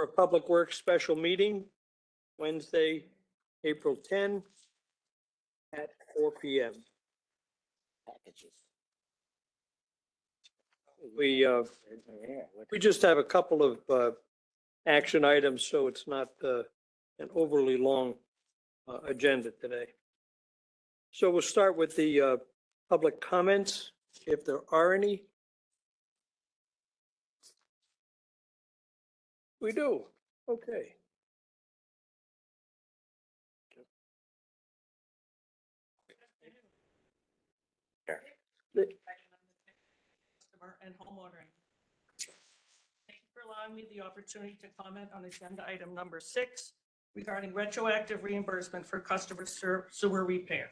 a Public Works special meeting, Wednesday, April 10 at 4 p.m. Packages. We just have a couple of action items, so it's not an overly long agenda today. So we'll start with the public comments, if there are any. We do. Okay. Customer and homeowner. Thank you for allowing me the opportunity to comment on agenda item number 6 regarding retroactive reimbursement for customer sewer repair.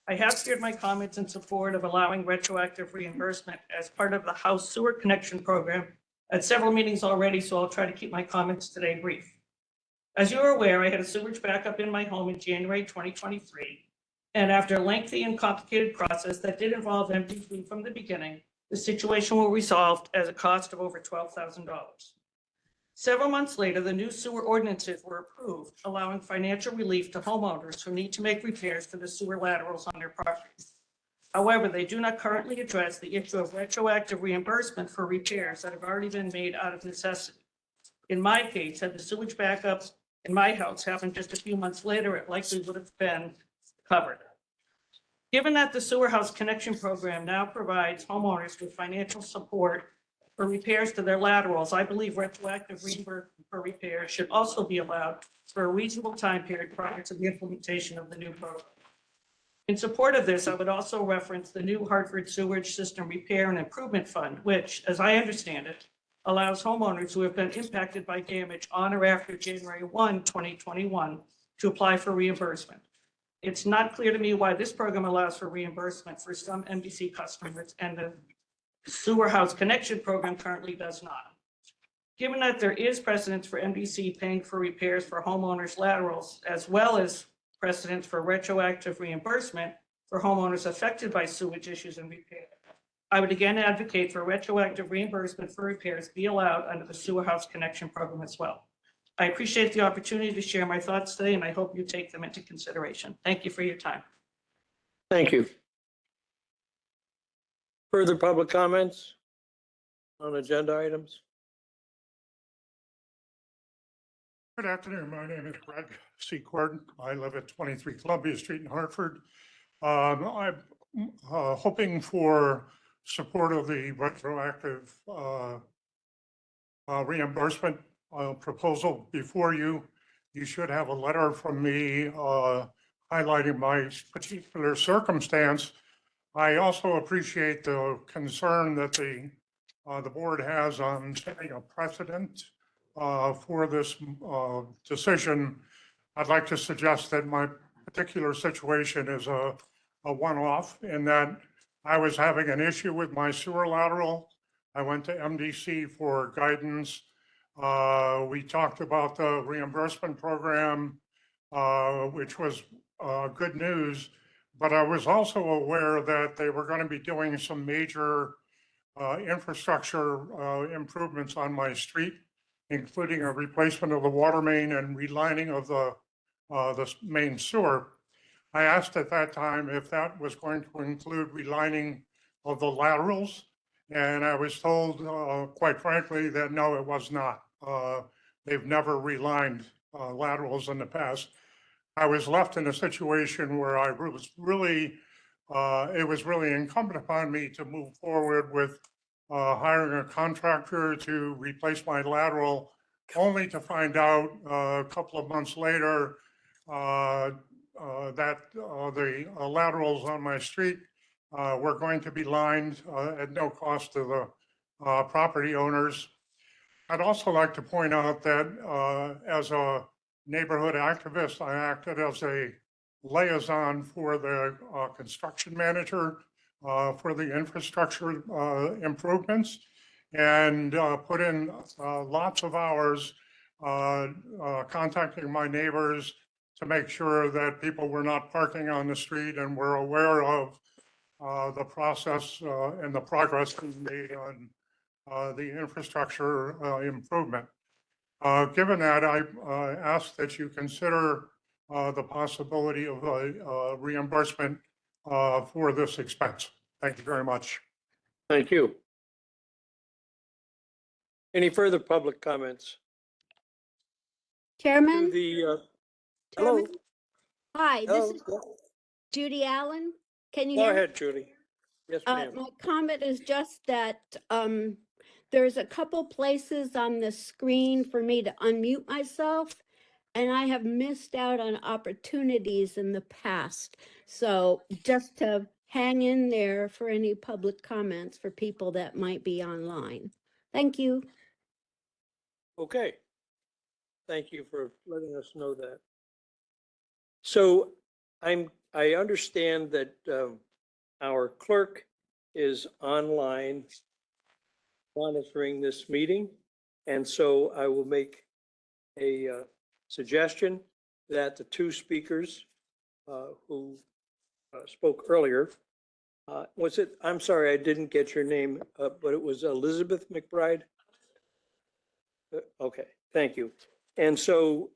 I have shared my comments in support of allowing retroactive reimbursement as part of the House Sewer Connection Program at several meetings already, so I'll try to keep my comments today brief. As you are aware, I had a sewage backup in my home in January 2023, and after a lengthy and complicated process that did involve MDC from the beginning, the situation was resolved at a cost of over $12,000. Several months later, the new sewer ordinances were approved, allowing financial relief to homeowners who need to make repairs to the sewer laterals on their properties. However, they do not currently address the issue of retroactive reimbursement for repairs that have already been made out of necessity. In my case, had the sewage backup in my house happened just a few months later, it likely would have been covered. Given that the Sewer House Connection Program now provides homeowners with financial support for repairs to their laterals, I believe retroactive reimbursement for repairs should also be allowed for a reasonable time period prior to the implementation of the new program. In support of this, I would also reference the new Hartford Sewage System Repair and Improvement Fund, which, as I understand it, allows homeowners who have been impacted by damage on or after January 1, 2021 to apply for reimbursement. It's not clear to me why this program allows for reimbursement for some MDC customers and the Sewer House Connection Program currently does not. Given that there is precedence for MDC paying for repairs for homeowners' laterals, as well as precedence for retroactive reimbursement for homeowners affected by sewage issues and repair, I would again advocate for retroactive reimbursement for repairs be allowed under the Sewer House Connection Program as well. I appreciate the opportunity to share my thoughts today, and I hope you take them into consideration. Thank you for your time. Thank you. Further public comments on agenda items? Good afternoon. My name is Greg Secord. I live at 23 Columbia Street in Hartford. I'm hoping for support of the retroactive reimbursement proposal before you. You should have a letter from me highlighting my particular circumstance. I also appreciate the concern that the board has on setting a precedent for this decision. I'd like to suggest that my particular situation is a one-off in that I was having an issue with my sewer lateral. I went to MDC for guidance. We talked about the reimbursement program, which was good news, but I was also aware that they were going to be doing some major infrastructure improvements on my street, including a replacement of the water main and relining of the main sewer. I asked at that time if that was going to include relining of the laterals, and I was told, quite frankly, that no, it was not. They've never relined laterals in the past. I was left in a situation where I was really, it was really incumbent upon me to move forward with hiring a contractor to replace my lateral, only to find out a couple of months later that the laterals on my street were going to be lined at no cost to the property owners. I'd also like to point out that as a neighborhood activist, I acted as a liaison for the construction manager for the infrastructure improvements, and put in lots of hours contacting my neighbors to make sure that people were not parking on the street and were aware of the process and the progress being made on the infrastructure improvement. Given that, I ask that you consider the possibility of a reimbursement for this expense. Thank you very much. Thank you. Any further public comments? To Chairman, the, hello, Chairman? Hi, this is hello, Judy Allen. Can you go hear me? ahead, Judy. Yes, ma'am. My comment is just that there's a couple places on the screen for me to unmute myself, and I have missed out on opportunities in the past. So just to hang in there for any public comments for people that might be online. Thank you. Okay. Thank you for letting us know that. So I understand that our clerk is online monitoring this meeting. And so I will make a suggestion that the two speakers who spoke earlier, was it, I'm sorry, I didn't get your name, but it was Elizabeth McBride? Okay, thank you. And so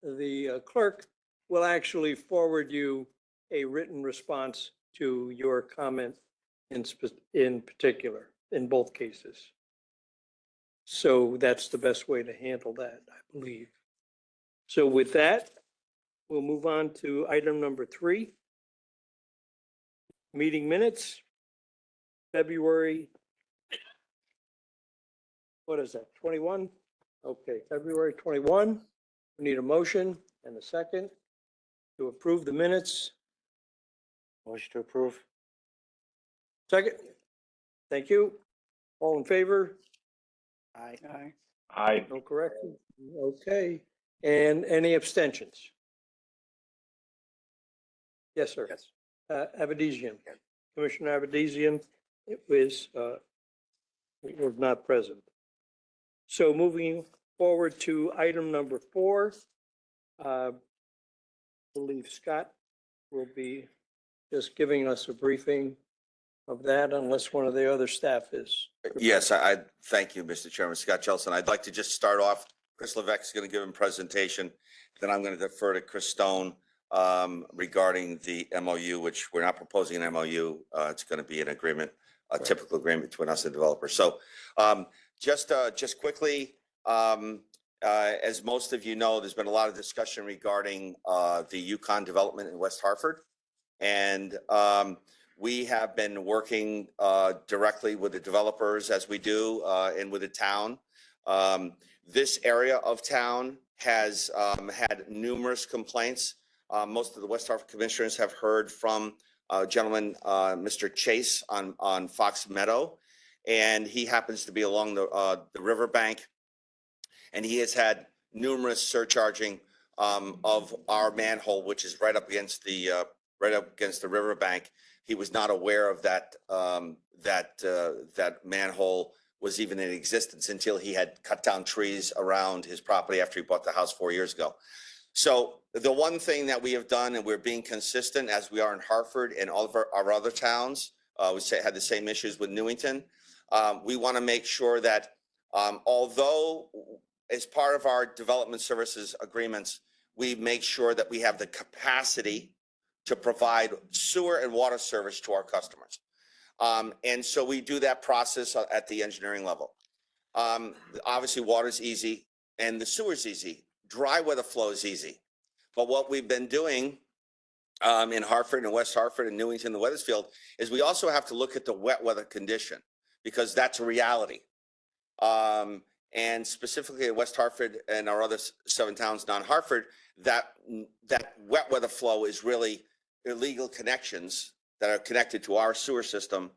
the clerk will actually forward you a written response to your comment in particular, in both cases. So that's the best way to handle that, I believe. So with that, we'll move on to item number 3. Meeting minutes, February, what is that, 21? Okay, February 21. We need a motion and a second to approve the minutes. Motion to approve. Second. Thank you. All in favor? Aye. Aye. No correction? Okay. And any abstentions? Yes, sir. Yes. Avedisian. Commissioner Avedisian, it was not present. So moving forward to item number 4, I believe Scott will be just giving us a briefing of that unless one of the other staff is. Yes, I thank you, Mr. Chairman. Scott Chelson. I'd like to just start off. Chris Levesque is going to give him a presentation. Then I'm going to defer to Chris Stone regarding the MOU, which we're not proposing an MOU. It's going to be an agreement, a typical agreement between us and developers. So just quickly, as most of you know, there's been a lot of discussion regarding the Yukon development in West Hartford. And we have been working directly with the developers as we do and with the town. This area of town has had numerous complaints. Most of the West Hartford commissioners have heard from a gentleman, Mr. Chase on Fox Meadow, and he happens to be along the riverbank, and he has had numerous surcharging of our manhole, which is right up against the riverbank. He was not aware of that that manhole was even in existence until he had cut down trees around his property after he bought the house 4 years ago. So the one thing that we have done, and we're being consistent as we are in Hartford and all of our other towns, we had the same issues with Newington. We want to make sure that although as part of our development services agreements, we make sure that we have the capacity to provide sewer and water service to our customers. And so we do that process at the engineering level. Obviously, water's easy and the sewer's easy. Dry weather flow is easy. But what we've been doing in Hartford and West Hartford and Newington and Wethersfield is we also have to look at the wet weather condition because that's a reality. And specifically at West Hartford and our other 7 towns, non-Hartford, that wet weather flow is really illegal connections that are connected to our sewer system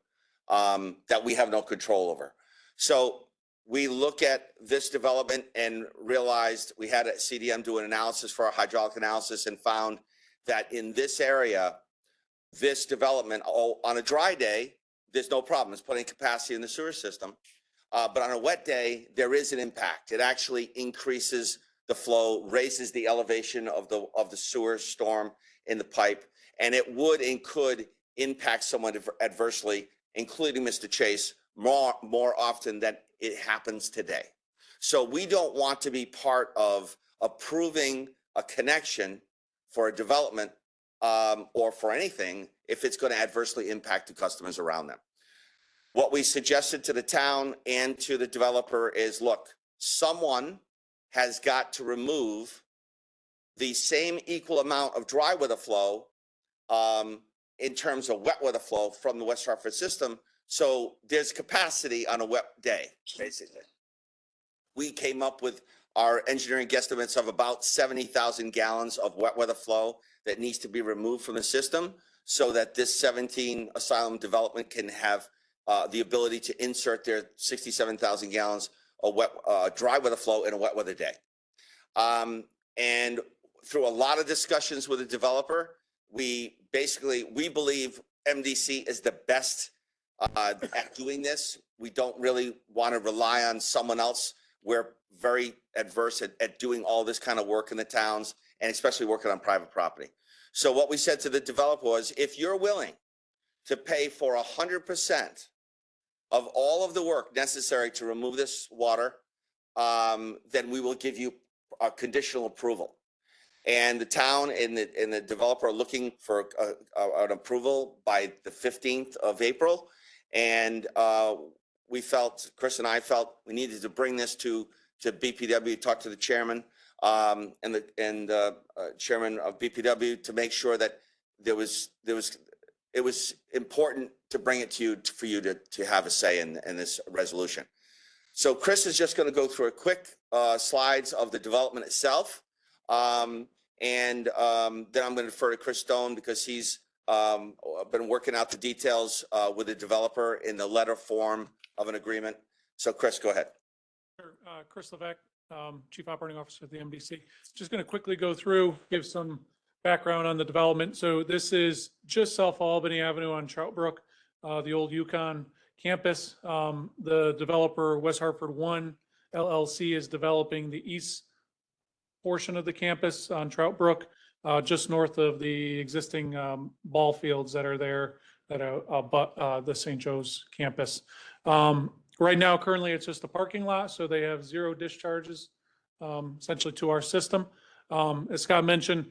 that we have no control over. So we look at this development and realized we had a CDM do an analysis for our hydraulic analysis and found that in this area, this development, on a dry day, there's no problem. It's putting capacity in the sewer system. But on a wet day, there is an impact. It actually increases the flow, raises the elevation of the sewer storm in the pipe, and it would and could impact someone adversely, including Mr. Chase, more often than it happens today. So we don't want to be part of approving a connection for a development or for anything if it's going to adversely impact the customers around them. What we suggested to the town and to the developer is, look, someone has got to remove the same equal amount of dry weather flow in terms of wet weather flow from the West Hartford system. So there's capacity on a wet day, basically. We came up with our engineering guesstimates of about 70,000 gallons of wet weather flow that needs to be removed from the system so that this 17 asylum development can have the ability to insert their 67,000 gallons of dry weather flow in a wet weather day. And through a lot of discussions with the developer, we believe MDC is the best at doing this. We don't really want to rely on someone else. We're very adverse at doing all this kind of work in the towns, and especially working on private property. So what we said to the developer was, if you're willing to pay for 100% of all of the work necessary to remove this water, then we will give you a conditional approval. And the town and the developer are looking for an approval by the 15th of April. And Chris and I felt we needed to bring this to BPW, talk to the chairman and the chairman of BPW to make sure that it was important to bring it to you for you to have a say in this resolution. So Chris is just going to go through a quick slides of the development itself. Then I'm going to defer to Chris Stone because he's been working out the details with the developer in the letter form of an agreement. So Chris, go ahead. Sure. Chris Levesque, Chief Operating Officer at the MDC. Just going to quickly go through, give some background on the development. So this is just South Albany Avenue on Troutbrook, the old Yukon campus. The developer, West Hartford One LLC, is developing the east portion of the campus on Troutbrook, just north of the existing ball fields that are there that are the St. Joe's campus. Right now, currently, it's just a parking lot, so they have zero discharges essentially to our system. As Scott mentioned,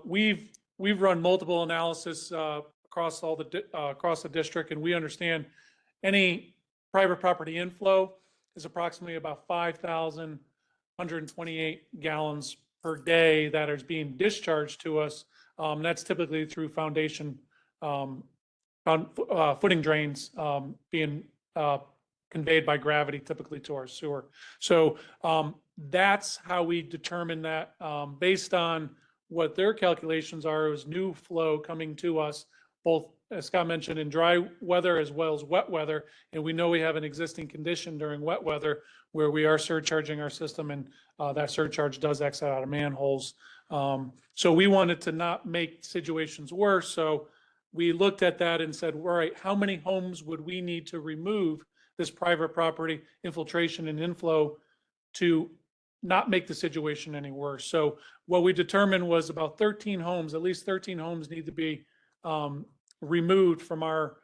we've run multiple analysis across the district, and we understand any private property inflow is approximately about 5,128 gallons per day that is being discharged to us. That's typically through foundation footing drains being conveyed by gravity, typically to our sewer. So that's how we determine that based on what their calculations are, is new flow coming to us, both, as Scott mentioned, in dry weather as well as wet weather. And we know we have an existing condition during wet weather where we are surcharging our system, and that surcharge does exit out of manholes. So we wanted to not make situations worse. So we looked at that and said, all right, how many homes would we need to remove this private property infiltration and inflow to not make the situation any worse? So what we determined was about 13 homes, at least 13 homes need to be removed from our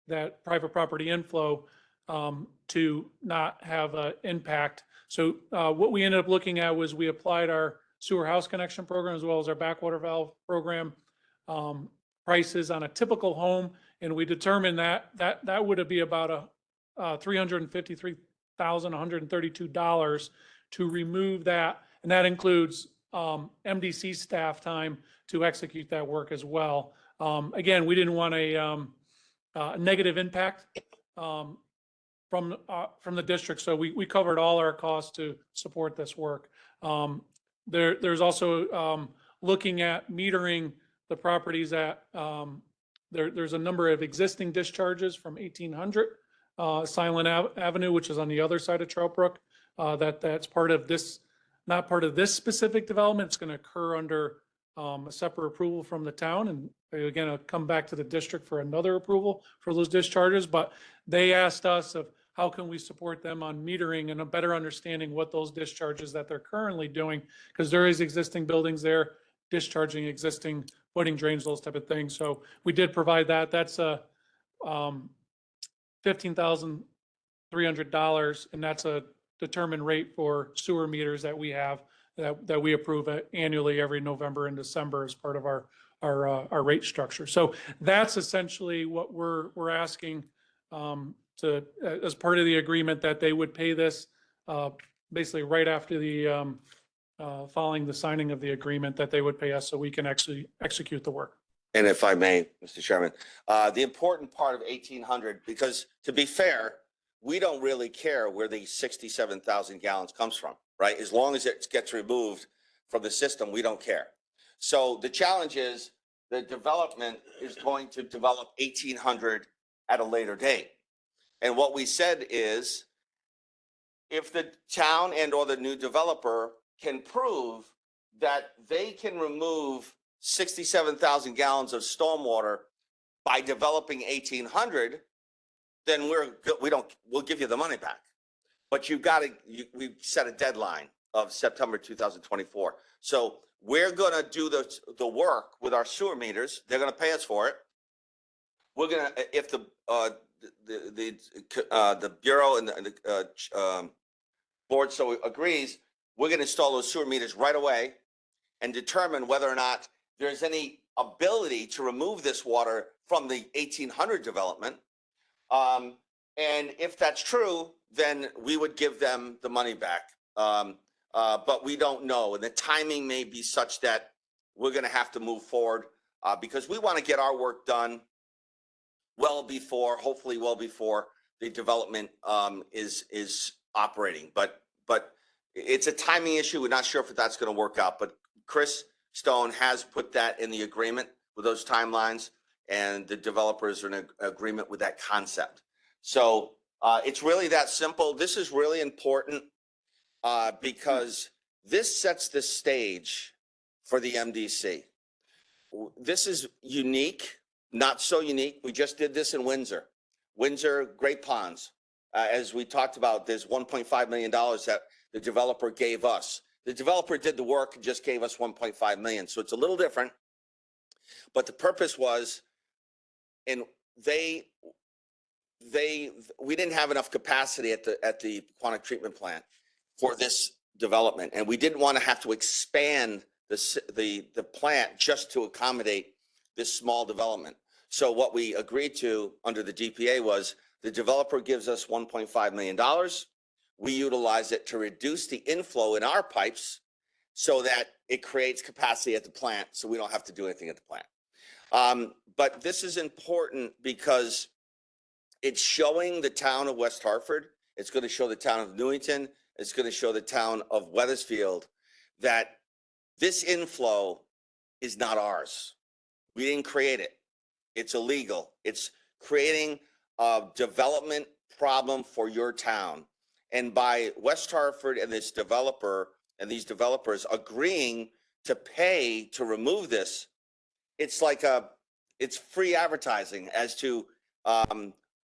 that private property inflow to not have an impact. So what we ended up looking at was we applied our sewer house connection program as well as our backwater valve program prices on a typical home, and we determined that would be about $353,132 to remove that, and that includes MDC staff time to execute that work as well. Again, we didn't want a negative impact from the district, so we covered all our costs to support this work. There's also looking at metering the properties at there's a number of existing discharges from 1800 Silent Avenue, which is on the other side of Troutbrook. That's part of this, not part of this specific development. It's going to occur under a separate approval from the town, and again, I'll come back to the district for another approval for those discharges. But they asked us of how can we support them on metering and a better understanding what those discharges that they're currently doing, because there is existing buildings there discharging existing footing drains, those type of things. So we did provide that. That's a $15,300, and that's a determined rate for sewer meters that we have, that we approve annually every November and December as part of our rate structure. So that's essentially what we're asking as part of the agreement, that they would pay this basically right after the following the signing of the agreement, that they would pay us so we can actually execute the work. And if I may, Mr. Chairman, the important part of 1,800, because to be fair, we don't really care where the 67,000 gallons comes from, right? As long as it gets removed from the system, we don't care. So the challenge is the development is going to develop 1,800 at a later date. And what we said is, if the town and or the new developer can prove that they can remove 67,000 gallons of stormwater by developing 1,800, then we'll give you the money back. But we've set a deadline of September 2024. So we're gonna do the work with our sewer meters. They're gonna pay us for it. We're gonna, if the Bureau and the board so agrees, we're gonna install those sewer meters right away and determine whether or not there's any ability to remove this water from the 1,800 development. And if that's true, then we would give them the money back. But we don't know. And the timing may be such that we're going to have to move forward because we want to get our work done hopefully well before the development is operating. But it's a timing issue. We're not sure if that's going to work out. But Chris Stone has put that in the agreement with those timelines, and the developers are in agreement with that concept. So it's really that simple. This is really important because this sets the stage for the MDC. This is unique, not so unique. We just did this in Windsor. Windsor, Great Ponds. As we talked about, there's $1.5 million that the developer gave us. The developer did the work and just gave us 1.5 million. So it's a little different, but the purpose was, and we didn't have enough capacity at the Quantic treatment plant for this development. And we didn't want to have to expand the plant just to accommodate this small development. So what we agreed to under the DPA was the developer gives us $1.5 million. We utilize it to reduce the inflow in our pipes so that it creates capacity at the plant, so we don't have to do anything at the plant. But this is important because it's showing the town of West Hartford, it's going to show the town of Newington, it's going to show the town of Wethersfield that this inflow is not ours. We didn't create it. It's illegal. It's creating a development problem for your town. And by West Hartford and this developer and these developers agreeing to pay to remove this, it's like it's free advertising as to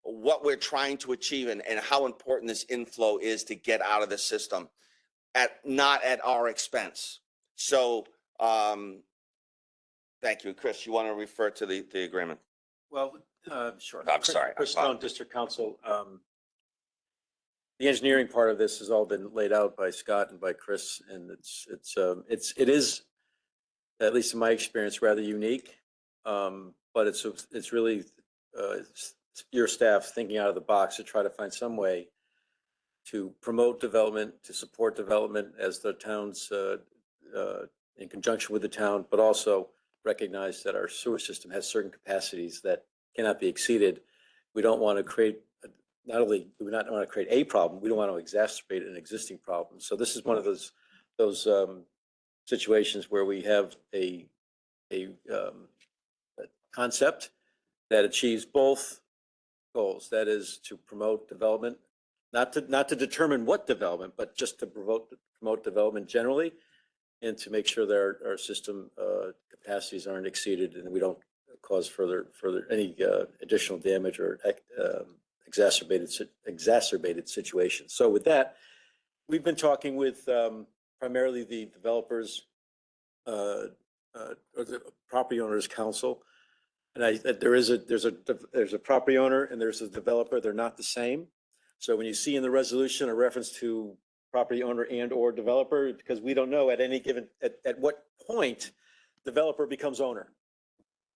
what we're trying to achieve and how important this inflow is to get out of the system not at our expense. So thank you. Chris, you want to refer to the agreement? Well, sure. I'm sorry. Chris Stone, District Council. The engineering part of this has all been laid out by Scott and by Chris, and it is, at least in my experience, rather unique. But it's really your staff thinking out of the box to try to find some way to promote development, to support development as the towns in conjunction with the town, but also recognize that our sewer system has certain capacities that cannot be exceeded. We don't want to create, not only do we not want to create a problem, we don't want to exacerbate an existing problem. So this is one of those situations where we have a concept that achieves both goals. That is to promote development, not to determine what development, but just to promote development generally, and to make sure that our system capacities aren't exceeded and we don't cause further any additional damage or exacerbated situations. So with that, we've been talking with primarily the developers or the property owners council, and there's a property owner and there's a developer. They're not the same. So when you see in the resolution a reference to property owner and or developer, because we don't know at any given, at what point developer becomes owner.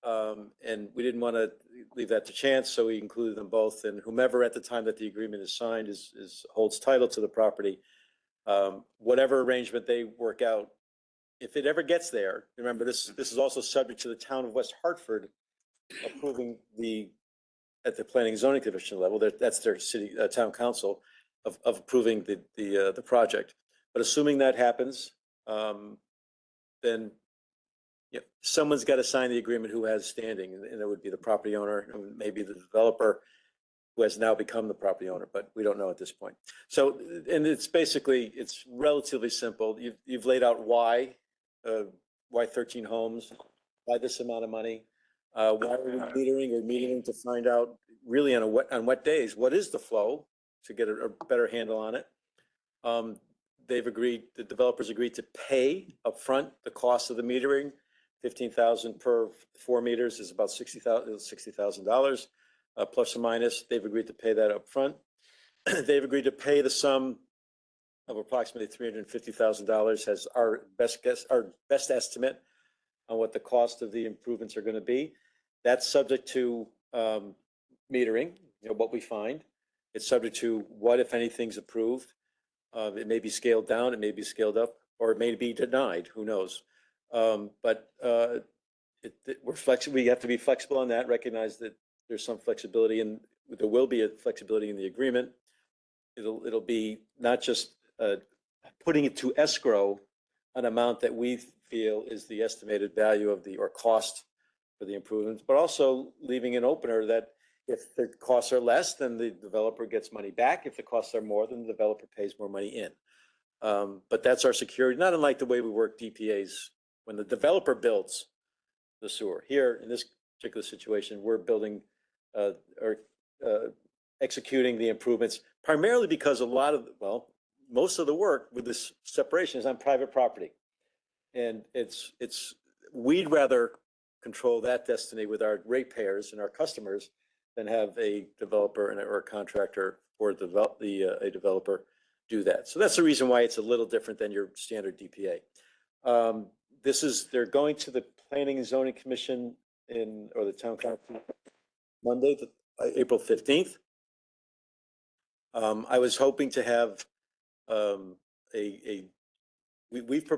And we didn't want to leave that to chance, so we included them both, and whomever at the time that the agreement is signed is holds title to the property. Whatever arrangement they work out, if it ever gets there, remember, this is also subject to the town of West Hartford approving at the planning and zoning commission level, that's their city, town council of approving the project. But assuming that happens, then someone's got to sign the agreement who has standing, and it would be the property owner, and maybe the developer who has now become the property owner, but we don't know at this point. So, and it's basically, it's relatively simple. You've laid out why 13 homes, why this amount of money, why are we metering to find out really on wet days, what is the flow to get a better handle on it. The developers agreed to pay upfront the cost of the metering. 15,000 per 4 meters is about $60,000 plus or minus. They've agreed to pay that up front. They've agreed to pay the sum of approximately $350,000 as our best estimate on what the cost of the improvements are going to be. That's subject to metering, what we find. It's subject to what, if anything's approved. It may be scaled down, it may be scaled up, or it may be denied, who knows. But we're flexible. We have to be flexible on that, recognize that there's some flexibility, and there will be a flexibility in the agreement. It'll be not just putting it to escrow an amount that we feel is the estimated value of or cost for the improvements, but also leaving an opener that if the costs are less, then the developer gets money back. If the costs are more, then the developer pays more money in. But that's our security, not unlike the way we work DPAs when the developer builds the sewer. Here, in this particular situation, we're building or executing the improvements primarily because most of the work with this separation is on private property. And we'd rather control that destiny with our ratepayers and our customers than have a developer or a contractor or a developer do that. So that's the reason why it's a little different than your standard DPA. They're going to the Planning and Zoning Commission or the Town Council Monday, April 15th. I was hoping to have we've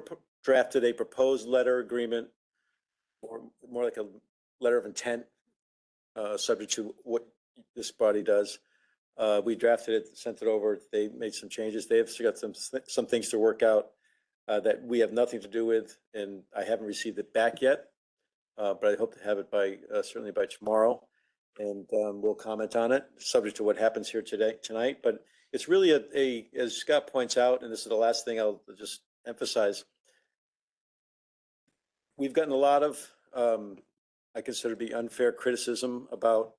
drafted a proposed letter agreement, or more like a letter of intent, subject to what this body does. We drafted it, sent it over. They made some changes. They've got some things to work out that we have nothing to do with, and I haven't received it back yet. But I hope to have it certainly by tomorrow, and we'll comment on it, subject to what happens here tonight. But it's really as Scott points out, and this is the last thing I'll just emphasize. We've gotten a lot of, I consider to be unfair criticism about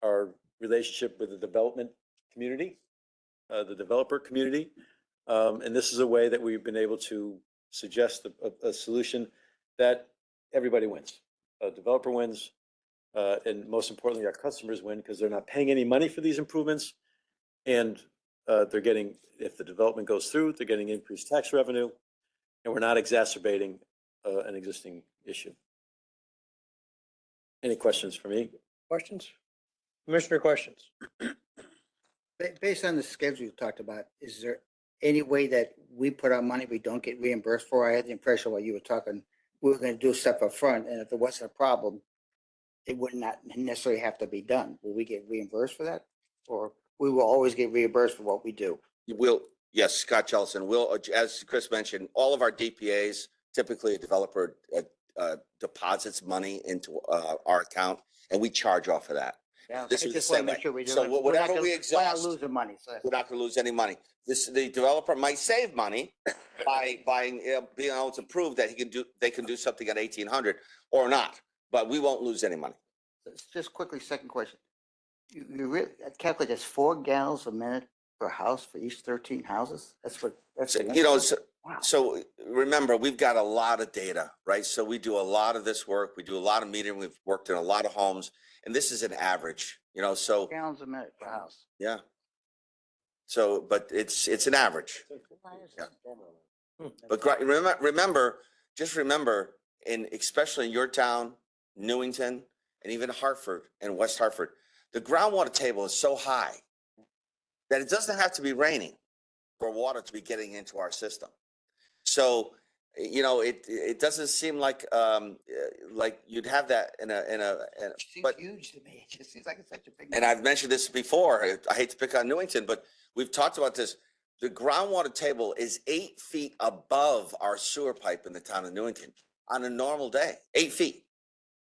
our relationship with the development community, the developer community. And this is a way that we've been able to suggest a solution that everybody wins. Developer wins, and most importantly, our customers win because they're not paying any money for these improvements. And they're getting, if the development goes through, they're getting increased tax revenue, and we're not exacerbating an existing issue. Any questions for me? Questions? Commissioner, questions? Based on the schedule you talked about, is there any way that we put our money we don't get reimbursed for? I had the impression while you were talking, we were going to do stuff up front, and if there wasn't a problem, it would not necessarily have to be done. Will we get reimbursed for that? Or we will always get reimbursed for what we do? Yes, Scott Jellison, as Chris mentioned, all of our DPAs, typically a developer deposits money into our account, and we charge off of that. Yeah, This I is the just want same to way. make sure we do. So whatever we We're not exhaust, losing money. So we're not going to lose any money. The developer might save money by being able to prove that they can do something at 1,800 or not, but we won't lose any money. just quickly, second question. You really calculate that's 4 gallons a minute per house for each 13 houses? That's wow. So remember, we've got a lot of data, right? So we do a lot of this work. We do a lot of metering. We've worked in a lot of homes, and this is an average, so. Gallons a minute per house. Yeah. So, but it's an average. But just remember, especially in your town, Newington, and even Hartford and West Hartford, the groundwater table is so high that it doesn't have to be raining for water to be getting into our system. So, it doesn't seem like you'd have that Seems but, huge to me. It just seems like it's such a big. and I've mentioned this before, I hate to pick on Newington, but we've talked about this. The groundwater table is 8 feet above our sewer pipe in the town of Newington on a normal day, 8 feet.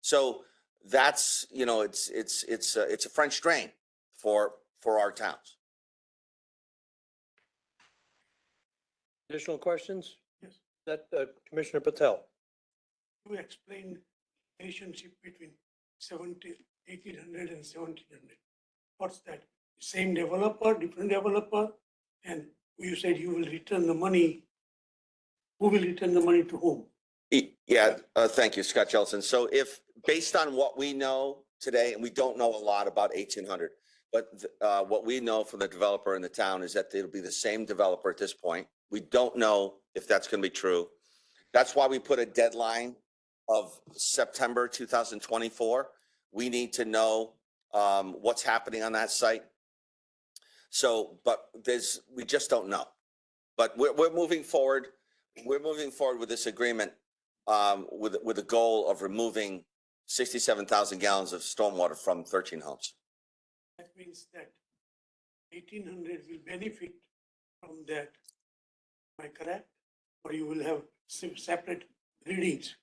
So that's, it's a French drain for our towns. Additional questions? Yes. That, Commissioner Patel? You explain relationship between 1800 and 1700. What's that? Same developer, different developer? And you said you will return the money. Who will return the money to whom? Yeah, thank you, Scott Jelson. So based on what we know today, and we don't know a lot about 1800, but what we know from the developer in the town is that it'll be the same developer at this point. We don't know if that's going to be true. That's why we put a deadline of September 2024. We need to know what's happening on that site. So, but we just don't know. But we're moving forward. We're moving forward with this agreement with the goal of removing 67,000 gallons of stormwater from 13 homes. That means that 1800 will benefit from that. Am I correct? Or you will have separate readings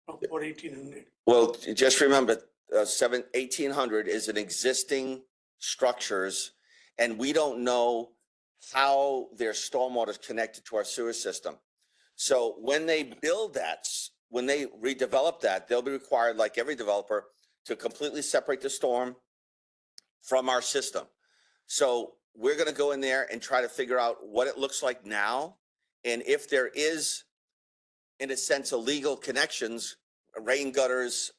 for 1800? Well, just remember, 1800 is an existing structures, and we don't know how their stormwater is connected to our sewer system. So when they build that, when they redevelop that, they'll be required, like every developer, to completely separate the storm from our system. So we're going to go in there and try to figure out what it looks like now, and if there is, in a sense, illegal connections, rain gutters,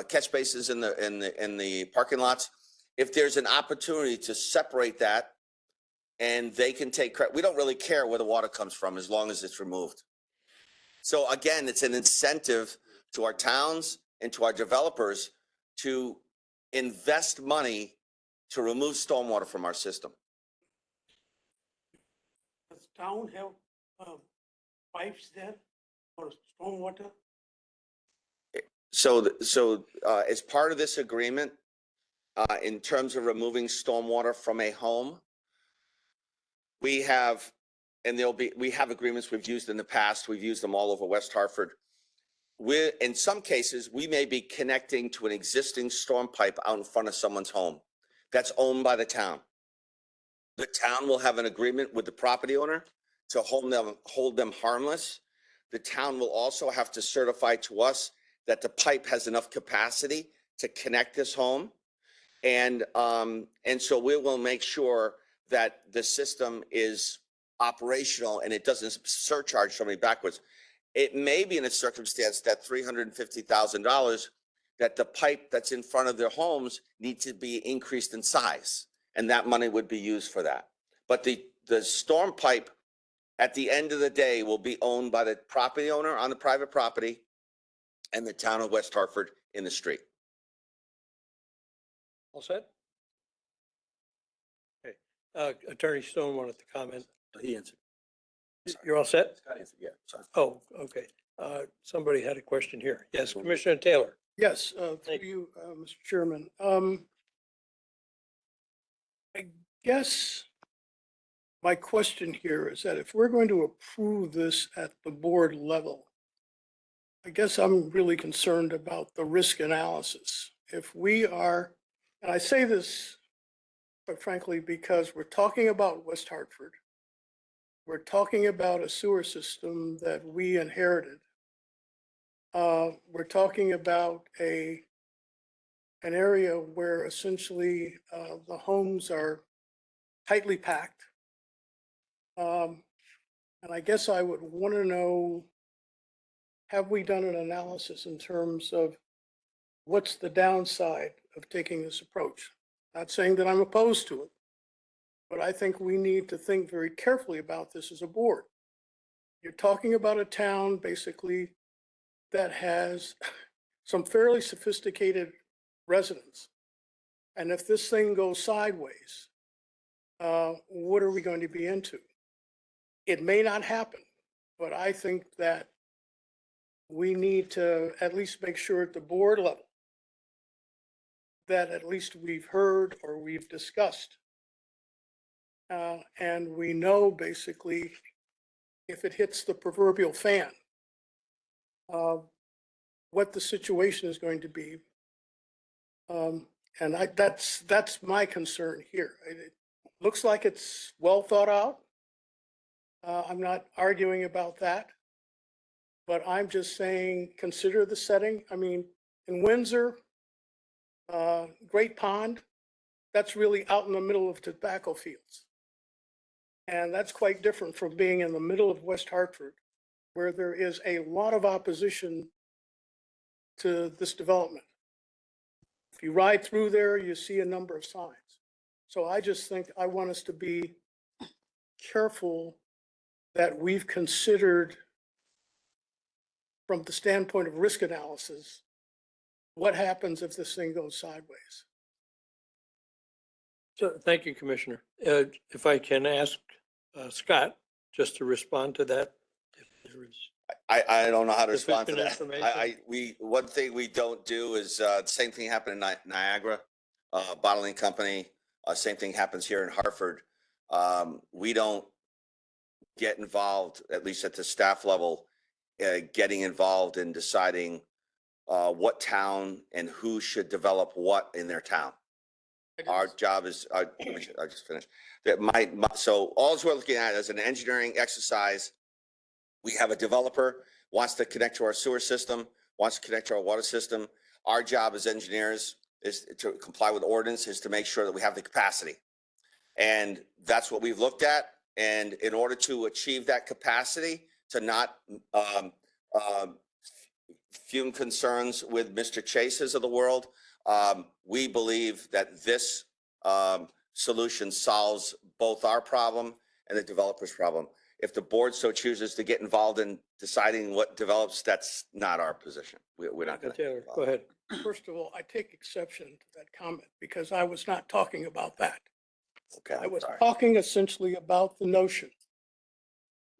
catch bases in the parking lots. If there's an opportunity to separate that, and they can take credit, we don't really care where the water comes from as long as it's removed. So again, it's an incentive to our towns and to our developers to invest money to remove stormwater from our system. Does town have pipes there for stormwater? So as part of this agreement, in terms of removing stormwater from a home, we have agreements we've used in the past. We've used them all over West Hartford. In some cases, we may be connecting to an existing storm pipe out in front of someone's home that's owned by the town. The town will have an agreement with the property owner to hold them harmless. The town will also have to certify to us that the pipe has enough capacity to connect this home. And so we will make sure that the system is operational and it doesn't surcharge somebody backwards. It may be in a circumstance that $350,000 that the pipe that's in front of their homes needs to be increased in size, and that money would be used for that. But the storm pipe at the end of the day will be owned by the property owner on the private property and the town of West Hartford in the street. All set? Okay. Attorney Stone wanted to comment. He answered. You're all set? Scott answered, yeah, sorry. Oh, okay. Somebody had a question here. Yes, Commissioner Taylor. Yes, Thank through you, Mr. Chairman. I guess my question here is that if we're going to approve this at the board level, I guess I'm really concerned about the risk analysis. If we are, and I say this quite frankly, because we're talking about West Hartford. We're talking about a sewer system that we inherited. We're talking about an area where essentially the homes are tightly packed. And I guess I would want to know, have we done an analysis in terms of what's the downside of taking this approach? Not saying that I'm opposed to it, but I think we need to think very carefully about this as a board. You're talking about a town basically that has some fairly sophisticated residents. And if this thing goes sideways, what are we going to be into? It may not happen, but I think that we need to at least make sure at the board level that at least we've heard or we've discussed. And we know basically if it hits the proverbial fan, what the situation is going to be. And that's my concern here. It looks like it's well thought out. I'm not arguing about that, but I'm just saying, consider the setting. I mean, in Windsor, Great Pond, that's really out in the middle of tobacco fields. And that's quite different from being in the middle of West Hartford, where there is a lot of opposition to this development. If you ride through there, you see a number of signs. So I just think I want us to be careful that we've considered from the standpoint of risk analysis, what happens if this thing goes sideways? So, thank you, Commissioner. If I can ask Scott just to respond to that. If there is. I don't know how to respond to Sufficient that. information? One thing we don't do is, the same thing happened in Niagara, bottling company. Same thing happens here in Hartford. We don't get involved, at least at the staff level, getting involved in deciding what town and who should develop what in their town. Our job is, I just finished. So all we're looking at is an engineering exercise. We have a developer wants to connect to our sewer system, wants to connect to our water system. Our job as engineers is to comply with ordinance, is to make sure that we have the capacity. And that's what we've looked at. And in order to achieve that capacity, to not fume concerns with Mr. Chases of the world, we believe that this solution solves both our problem and the developer's problem. If the board so chooses to get involved in deciding what develops, that's not our position. We're not going Taylor, to. go ahead. First of all, I take exception to that comment because I was not talking about that. Okay, I was sorry. talking essentially about the notion.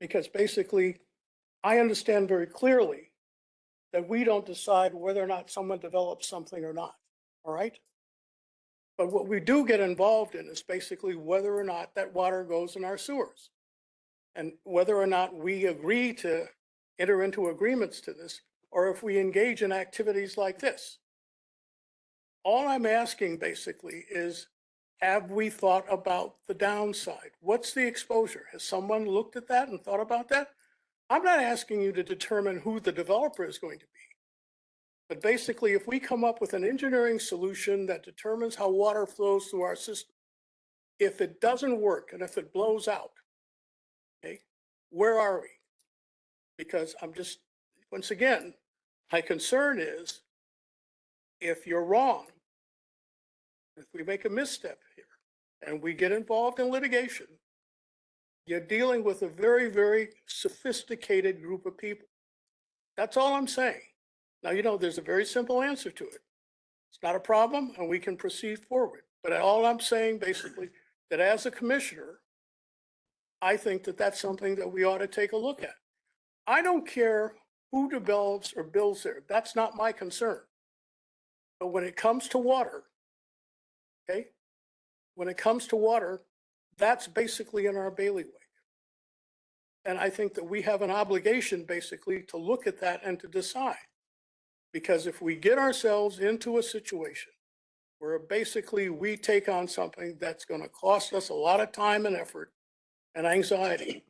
Because basically, I understand very clearly that we don't decide whether or not someone develops something or not, all right? But what we do get involved in is basically whether or not that water goes in our sewers. And whether or not we agree to enter into agreements to this, or if we engage in activities like this. All I'm asking basically is, have we thought about the downside? What's the exposure? Has someone looked at that and thought about that? I'm not asking you to determine who the developer is going to be. But basically, if we come up with an engineering solution that determines how water flows through our system, if it doesn't work and if it blows out, okay, where are we? Because I'm just, once again, my concern is if you're wrong, if we make a misstep here and we get involved in litigation, you're dealing with a very, very sophisticated group of people. That's all I'm saying. Now, you know, there's a very simple answer to it. It's not a problem and we can proceed forward. But all I'm saying basically that as a commissioner, I think that that's something that we ought to take a look at. I don't care who develops or builds there. That's not my concern. But when it comes to water, okay, when it comes to water, that's basically in our bailiwick. And I think that we have an obligation basically to look at that and to decide. Because if we get ourselves into a situation where basically we take on something that's going to cost us a lot of time and effort and anxiety,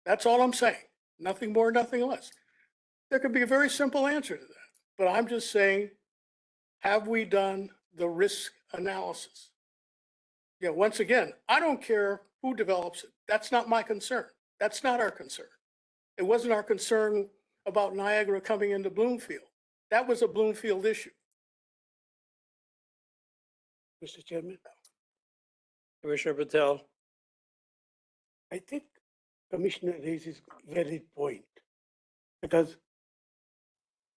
that's all I'm saying. Nothing more, nothing less. There could be a very simple answer to that. But I'm just saying, have we done the risk analysis? Yeah, once again, I don't care who develops it. That's not my concern. That's not our concern. It wasn't our concern about Niagara coming into Bloomfield. That was a Bloomfield issue. Mr. Chairman. Commissioner Patel, I think Commissioner raises valid point, because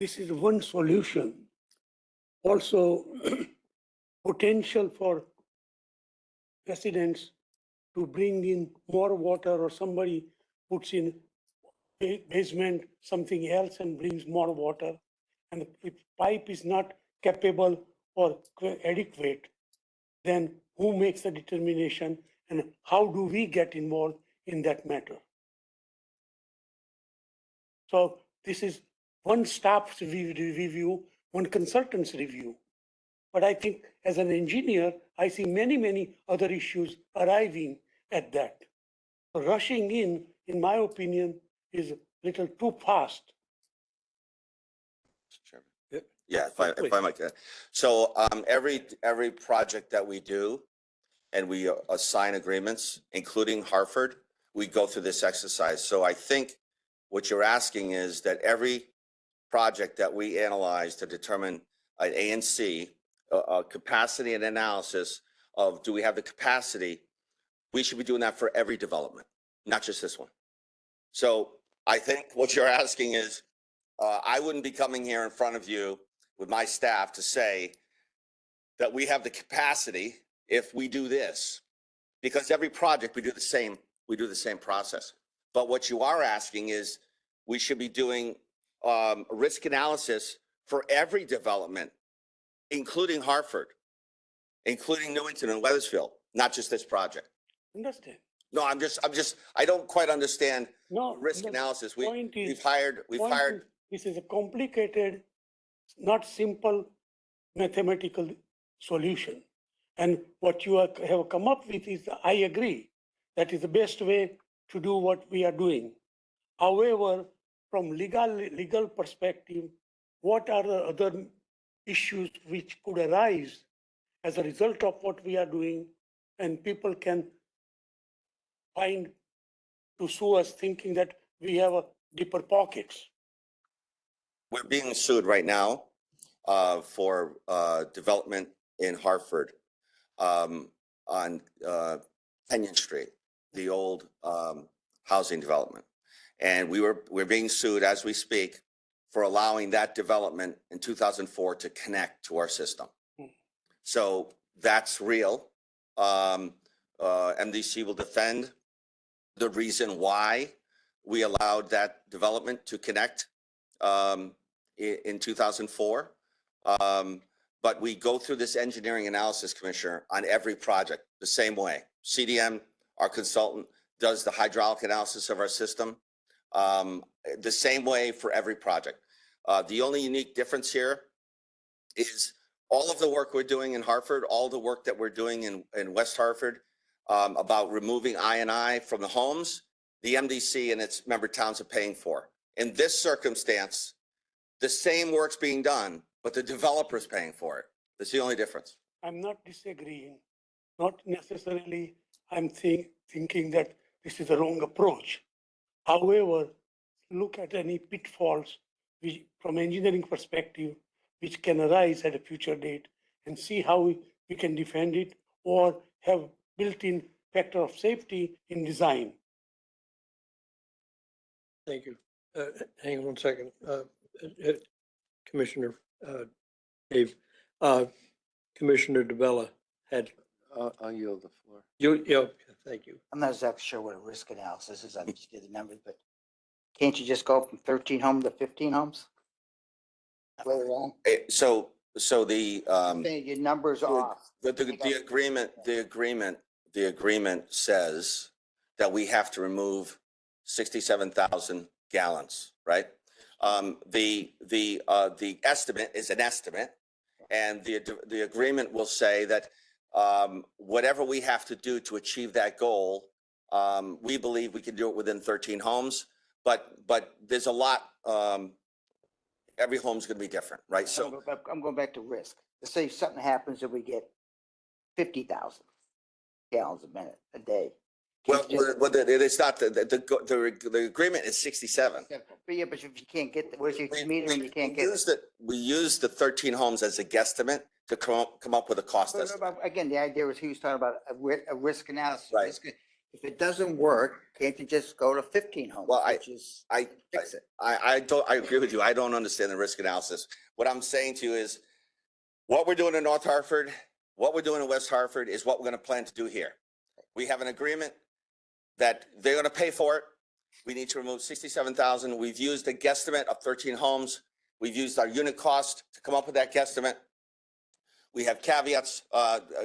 this is one solution. Also, potential for residents to bring in more water, or somebody puts in basement something else and brings more water. And if pipe is not capable or adequate, then who makes the determination and how do we get involved in that matter? So this is one staff's review, one consultant's review. But I think as an engineer, I see many, many other issues arriving at that. Rushing in my opinion, is a little too fast. Mr. Chairman. Yep. Yeah, if I might. So every project that we do and we assign agreements, including Hartford, we go through this exercise. So I think what you're asking is that every project that we analyze to determine an A and C, capacity and analysis of do we have the capacity, we should be doing that for every development, not just this one. So I think what you're asking is, I wouldn't be coming here in front of you with my staff to say that we have the capacity if we do this, because every project we do the same process. But what you are asking is we should be doing risk analysis for every development, including Hartford, including Newington and Weathersfield, not just this project. Understand? No, I don't quite understand No. risk the analysis. point is- We've hired, point is, this is a complicated, not simple mathematical solution. And what you have come up with is, I agree, that is the best way to do what we are doing. However, from legal perspective, what are the other issues which could arise as a result of what we are doing? And people can find to sue us thinking that we have a deeper pockets. we're being sued right now for development in Hartford on Kenyon Street, the old housing development. And we're being sued as we speak for allowing that development in 2004 to connect to our system. So that's real. MDC will defend the reason why we allowed that development to connect in 2004. But we go through this engineering analysis, Commissioner, on every project the same way. CDM, our consultant, does the hydraulic analysis of our system the same way for every project. The only unique difference here is all of the work we're doing in Hartford, all the work that we're doing in West Hartford about removing I&I from the homes, the MDC and its member towns are paying for. In this circumstance, the same work's being done, but the developer's paying for it. That's the only difference. I'm not disagreeing, not necessarily I'm thinking that this is the wrong approach. However, look at any pitfalls from engineering perspective, which can arise at a future date, and see how we can defend it or have built-in factor of safety in design. Thank you. Hang on one second. Commissioner Dave, Commissioner DeBella had, I'll yield the floor. yeah, thank you. I'm not exactly sure what a risk analysis is. I just did the numbers, but can't you just go from 13 homes to 15 homes? Later on, So the saying your numbers off. the agreement says that we have to remove 67,000 gallons, right? The estimate is an estimate, and the agreement will say that whatever we have to do to achieve that goal, we believe we can do it within 13 homes, but there's a lot. Every home's going to be different, right? So I'm going back to risk. Let's say something happens and we get 50,000 gallons a day. well, it's not the agreement is 67. But yeah, but if you can't get, what if you meter and you can't get? We use the 13 homes as a guesstimate to come up with a cost estimate. Again, the idea was he was talking about a risk analysis. Right. If it doesn't work, can't you just go to 15 homes? Well, which is fix it. I agree with you. I don't understand the risk analysis. What I'm saying to you is what we're doing in North Hartford, what we're doing in West Hartford is what we're going to plan to do here. We have an agreement that they're going to pay for it. We need to remove 67,000. We've used a guesstimate of 13 homes. We've used our unit cost to come up with that guesstimate. We have caveats,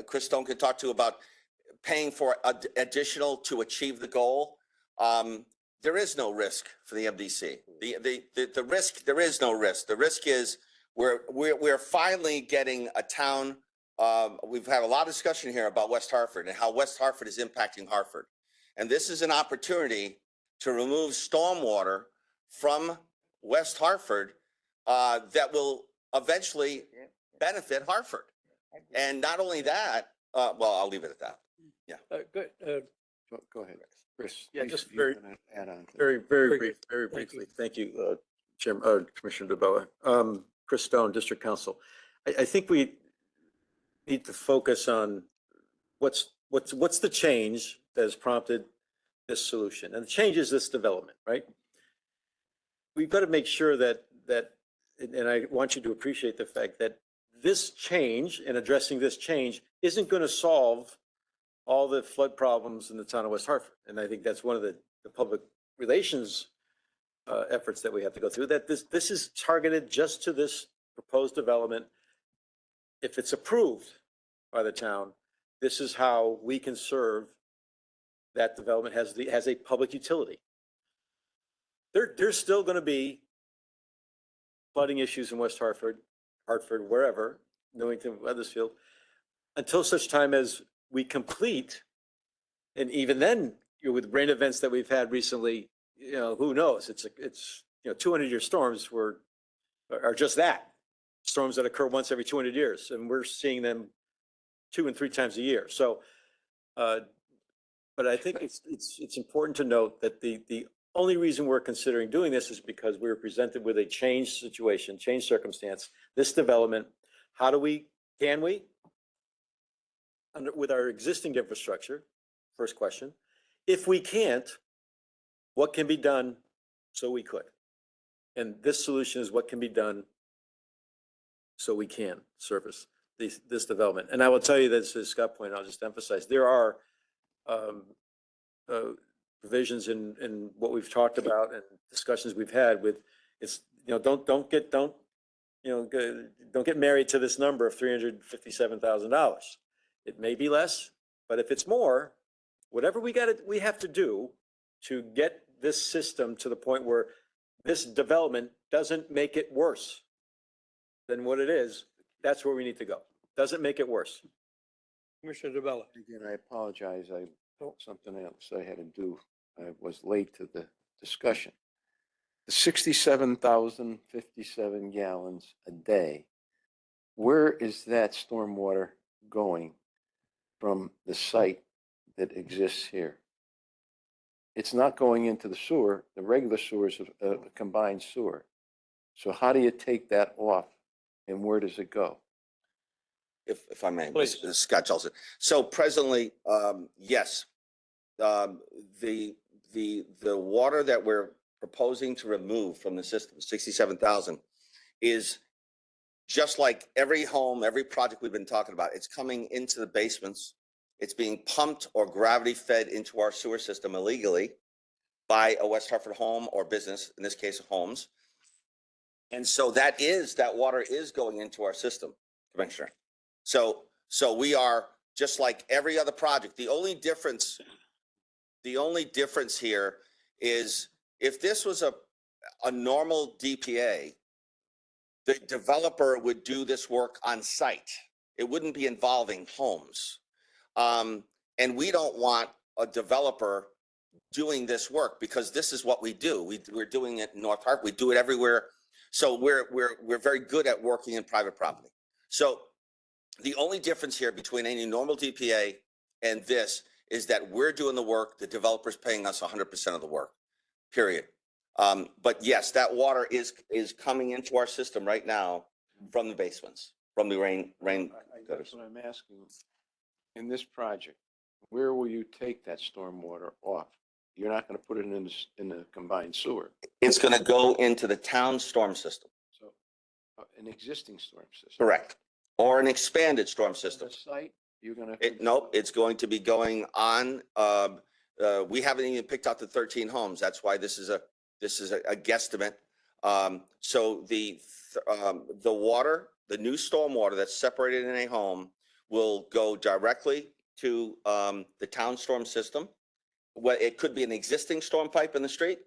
Chris Stone could talk to about paying for additional to achieve the goal. There is no risk for the MDC. The risk, there is no risk. The risk is we're finally getting a town. We've had a lot of discussion here about West Hartford and how West Hartford is impacting Hartford. And this is an opportunity to remove stormwater from West Hartford that will eventually benefit Hartford. And not only that, well, I'll leave it at that. Good. Go ahead, Chris. Yeah, you- just you very- can add on. Very Very good. briefly. Thank you, Commissioner DeBella. Chris Stone, District Council. I think we need to focus on what's the change that has prompted this solution. And the change is this development, right? We've got to make sure that, and I want you to appreciate the fact that this change and addressing this change isn't going to solve all the flood problems in the town of West Hartford. And I think that's one of the public relations efforts that we have to go through, that this is targeted just to this proposed development. If it's approved by the town, this is how we can serve that development has a public utility. There's still going to be flooding issues in West Hartford, wherever, Newington, Weathersfield, until such time as we complete. And even then, with rain events that we've had recently, who knows? It's 200-year storms are just that, storms that occur once every 200 years, and we're seeing them 2 and 3 times a year. So, but I think it's important to note that the only reason we're considering doing this is because we were presented with a changed situation, changed circumstance. This development, can we, with our existing infrastructure? First question. If we can't, what can be done so we could? And this solution is what can be done so we can service this development. And I will tell you that, as Scott pointed out, I'll just emphasize, there are provisions in what we've talked about and discussions we've had with, don't get married to this number of $357,000. It may be less, but if it's more, whatever we have to do to get this system to the point where this development doesn't make it worse than what it is, that's where we need to go. Doesn't make it worse. Commissioner DeBella. Again, I apologize. Something else I had to do. I was late to the discussion. The 67,057 gallons a day, where is that stormwater going from the site that exists here? It's not going into the sewer. The regular sewer is a combined sewer. So how do you take that off and where does it go? If I may, Please. Scott Jelson. So presently, yes, the water that we're proposing to remove from the system, 67,000, is just like every home, every project we've been talking about. It's coming into the basements. It's being pumped or gravity fed into our sewer system illegally by a West Hartford home or business, in this case, homes. And so that water is going into our system, Commissioner. So we are just like every other project. The only difference here is if this was a normal DPA, the developer would do this work on site. It wouldn't be involving homes. And we don't want a developer doing this work because this is what we do. We're doing it in North Hartford. We do it everywhere. So we're very good at working in private property. So the only difference here between any normal DPA and this is that we're doing the work, the developer's paying us 100% of the work, period. But yes, that water is coming into our system right now from the basements, from the rain. That's what I'm asking. In this project, Where will you take that stormwater off? You're not going to put it in the combined sewer. It's going to go into the town storm system. So an existing storm system. Correct. Or an expanded storm system. The site, you're going to. Nope, it's going to be going on, we haven't even picked out the 13 homes. That's why this is a guesstimate. So the water, the new storm water that's separated in a home will go directly to, the town storm system. Well, it could be an existing storm pipe in the street.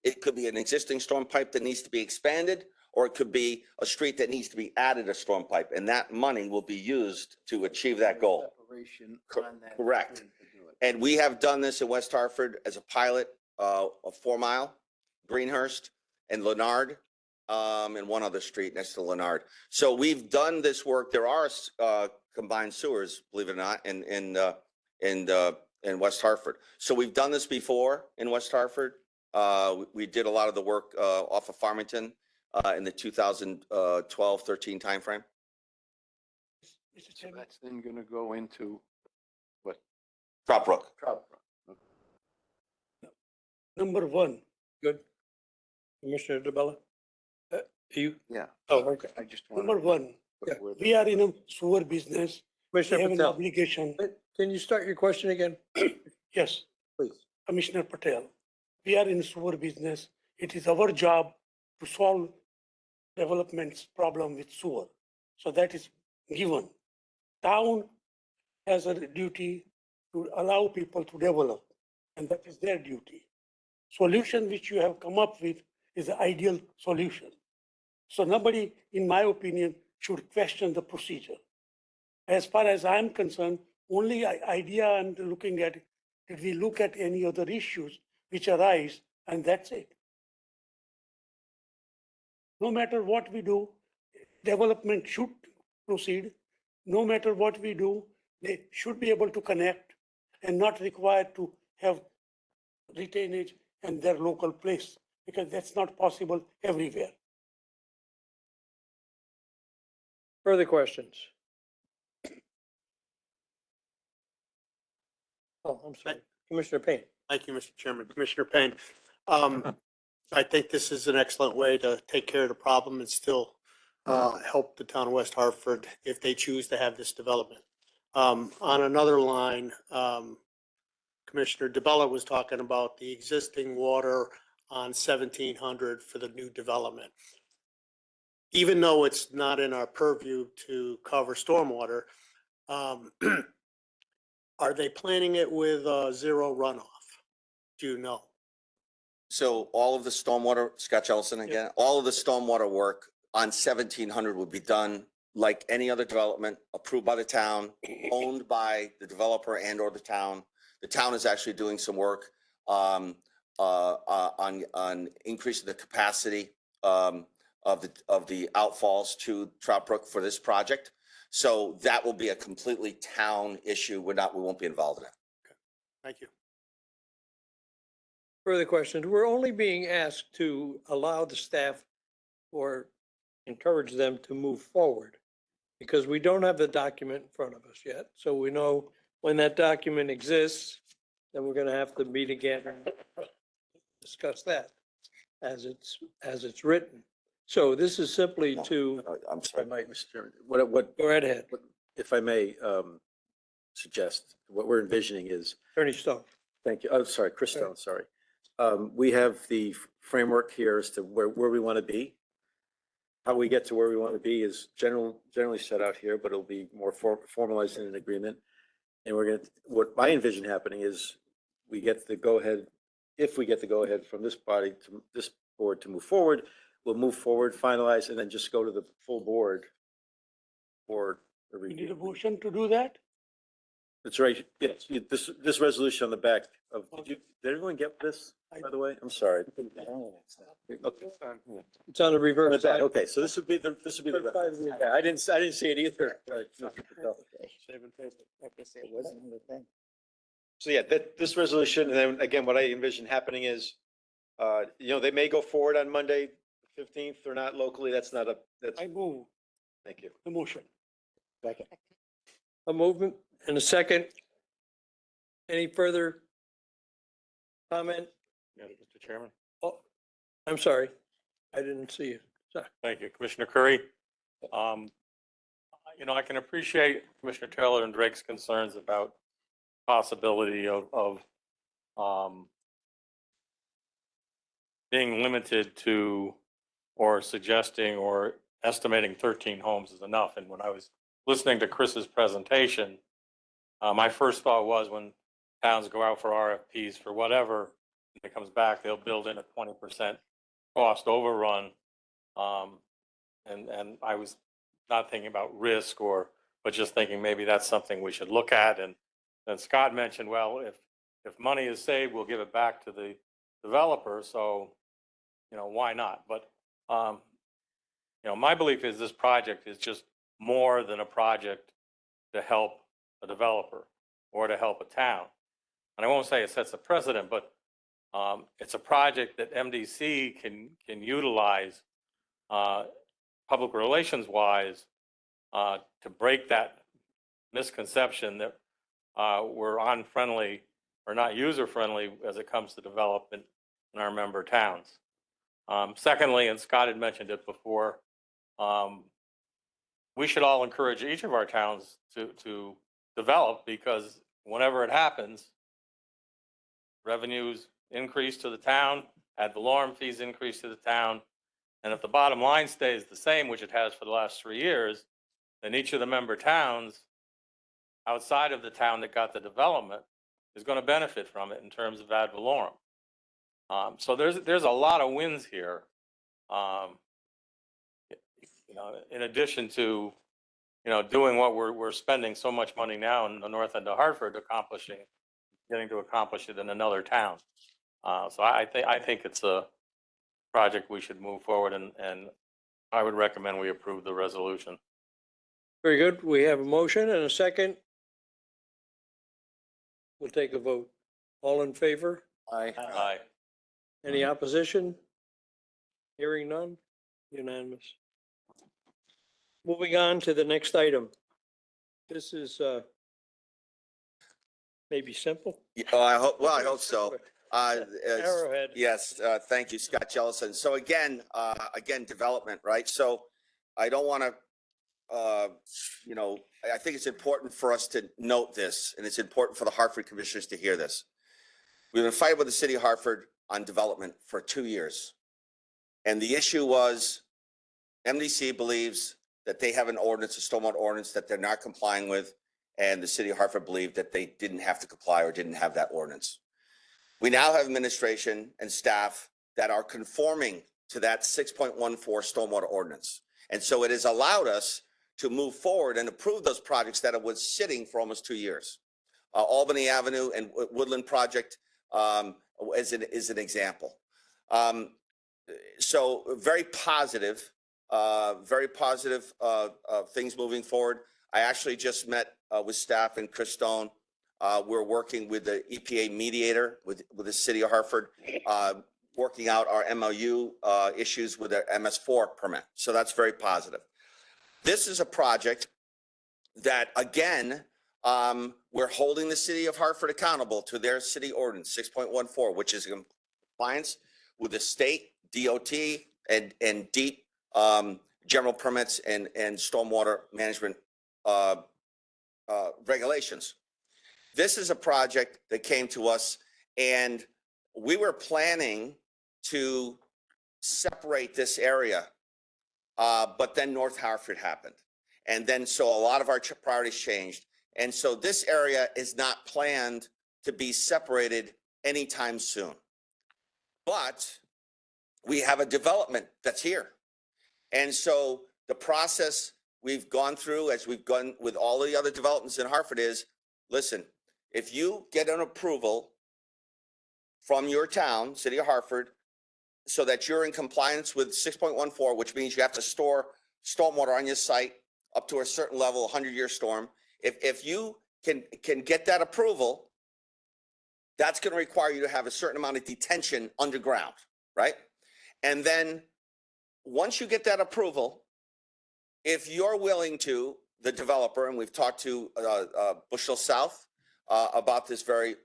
It could be an existing storm pipe that needs to be expanded, or it could be a street that needs to be added a storm pipe, and that money will be used to achieve that goal. Separation on that Correct. stream to do it. And we have done this in West Hartford as a pilot, a 4 mile, Greenhurst and Leonard, and one other street next to Leonard. So we've done this work. There are, combined sewers, believe it or not, in West Hartford. So we've done this before in West Hartford. We did a lot of the work, off of Farmington, in the 2012-13 timeframe. Mr. So Chairman, that's then going to go into what? Trout Brook. Trout Brook. number one, Good. Commissioner DeBella? You, Yeah, oh, okay. I just want number one, we are in a sewer business. We Commissioner have an Patel, obligation. can you start your question again? Yes, Please. Commissioner Patel, we are in sewer business. It is our job to solve development's problem with sewer. So that is given. Town has a duty to allow people to develop, and that is their duty. Solution which you have come up with is the ideal solution. So nobody, in my opinion, should question the procedure. As far as I'm concerned, only idea I'm looking at, did we look at any other issues which arise, and that's it. No matter what we do, development should proceed. No matter what we do, they should be able to connect and not required to have retainage and their local place, because that's not possible everywhere. Further questions? Oh, I'm sorry. Commissioner Payne. Thank you, Mr. Chairman. Commissioner Payne. I think this is an excellent way to take care of the problem and still help the town of West Hartford if they choose to have this development. On another line, Commissioner DeBella was talking about the existing water on 1700 for the new development. Even though it's not in our purview to cover stormwater, are they planning it with zero runoff? Do you know? So all of the stormwater, Scott Ellison again, all of the stormwater work on 1700 would be done like any other development approved by the town, owned by the developer and or the town. The town is actually doing some work on increasing the capacity of the outfalls to Trout Brook for this project. So that will be a completely town issue. We won't be involved in it. Thank you. Further questions? We're only being asked to allow the staff or encourage them to move forward because we don't have the document in front of us yet. So we know when that document exists, then we're going to have to meet again and discuss that as it's written. So this is simply to, I'm If I sorry. might, Mr. Chairman, what, go right ahead, if I may, suggest, what we're envisioning is, Attorney Stone. thank you, oh, sorry, Chris Stone, sorry. We have the framework here as to where we want to be. How we get to where we want to be is generally set out here, but it'll be more formalized in an agreement. And what I envision happening is we get the go-ahead, if we get the go-ahead from this body to this board to move forward, we'll move forward, finalize, and then just go to the full board for a We need a review. motion to do that? That's right. Yes, this resolution on the back of, did everyone get this, by the way? I'm sorry. Okay. It's on the reverse side. Okay, so this would be the. Yeah, I didn't see it either. So yeah, this resolution, and then again, what I envision happening is, they may go forward on Monday, 15th or not locally. That's, I move thank you. the motion. A movement and a second. Any further comment? Mr. Chairman, Oh, I'm sorry. I didn't see you. Sorry. thank you. Commissioner Curry. I can appreciate Commissioner Taylor and Drake's concerns about possibility of being limited to or suggesting or estimating 13 homes is enough. And when I was listening to Chris's presentation, my first thought was when towns go out for RFPs for whatever, and it comes back, they'll build in a 20% cost overrun. And I was not thinking about risk but just thinking maybe that's something we should look at. And then Scott mentioned, well, if money is saved, we'll give it back to the developer. So, why not? But, my belief is this project is just more than a project to help a developer or to help a town. And I won't say it sets a precedent, but it's a project that MDC can utilize public relations wise to break that misconception that we're unfriendly or not user friendly as it comes to development in our member towns. Secondly, and Scott had mentioned it before, we should all encourage each of our towns to develop, because whenever it happens, revenues increase to the town, ad valorem fees increase to the town. And if the bottom line stays the same, which it has for the last 3 years, then each of the member towns outside of the town that got the development is going to benefit from it in terms of ad valorem. So there's a lot of wins here. In addition to, doing what we're spending so much money now in the north end of Hartford getting to accomplish it in another town. So I think it's a project we should move forward, and I would recommend we approve the resolution. Very good. We have a motion and a second. We'll take a vote. All in favor? Aye. Any opposition? Hearing none? Unanimous. Moving on to the next item. This is maybe simple. I hope so. Arrowhead. Yes, thank you, Scott Jellison. So again, development, right? So I don't want to, I think it's important for us to note this, and it's important for the Hartford commissioners to hear this. We've been fighting with the city of Hartford on development for 2 years. And the issue was MDC believes that they have an ordinance, a stormwater ordinance that they're not complying with. And the city of Hartford believed that they didn't have to comply or didn't have that ordinance. We now have administration and staff that are conforming to that 6.14 stormwater ordinance. And so it has allowed us to move forward and approve those projects that was sitting for almost 2 years. Albany Avenue and Woodland project is an example. So very positive things moving forward. I actually just met with staff and Chris Stone. We're working with the EPA mediator with the city of Hartford, working out our MOU issues with the MS4 permit. So that's very positive. This is a project that, again, we're holding the city of Hartford accountable to their city ordinance 6.14, which is in compliance with the state DOT and deep general permits and stormwater management regulations. This is a project that came to us, and we were planning to separate this area, but then North Hartford happened. And then so a lot of our priorities changed. And so this area is not planned to be separated anytime soon. But we have a development that's here. And so the process we've gone through, as we've gone with all the other developments in Hartford, is, listen, if you get an approval from your town, City of Hartford, so that you're in compliance with 6.14, which means you have to store stormwater on your site up to a certain level, 100-year storm. If you can get that approval, that's going to require you to have a certain amount of detention underground, right? And then once you get that approval, if you're willing to, the developer, and we've talked to Bushel South, about this very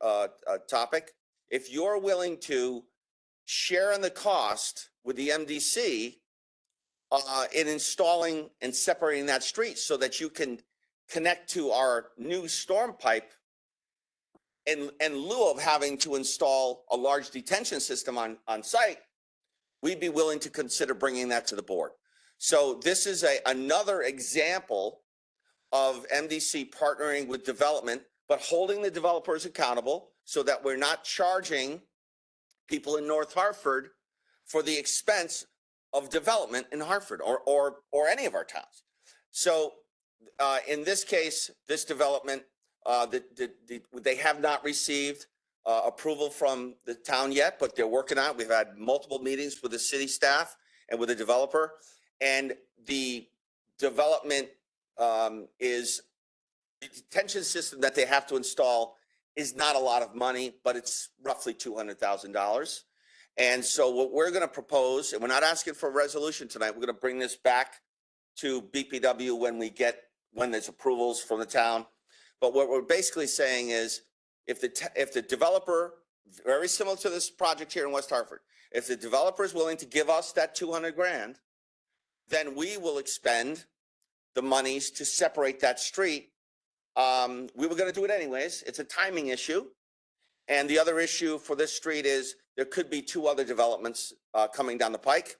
topic. If you're willing to share in the cost with the MDC in installing and separating that street so that you can connect to our new storm pipe in lieu of having to install a large detention system on site, we'd be willing to consider bringing that to the board. So this is another example of MDC partnering with development, but holding the developers accountable so that we're not charging people in North Hartford for the expense of development in Hartford or any of our towns. So in this case, this development, they have not received approval from the town yet, but they're working on it. We've had multiple meetings with the city staff and with the developer, and the development is the detention system that they have to install is not a lot of money, but it's roughly $200,000. And so what we're going to propose, and we're not asking for a resolution tonight, we're going to bring this back to BPW when there's approvals from the town. But what we're basically saying is, if the developer, very similar to this project here in West Hartford, if the developer is willing to give us that 200 grand, then we will expend the monies to separate that street. We were going to do it anyways. It's a timing issue. And the other issue for this street is there could be two other developments coming down the pike.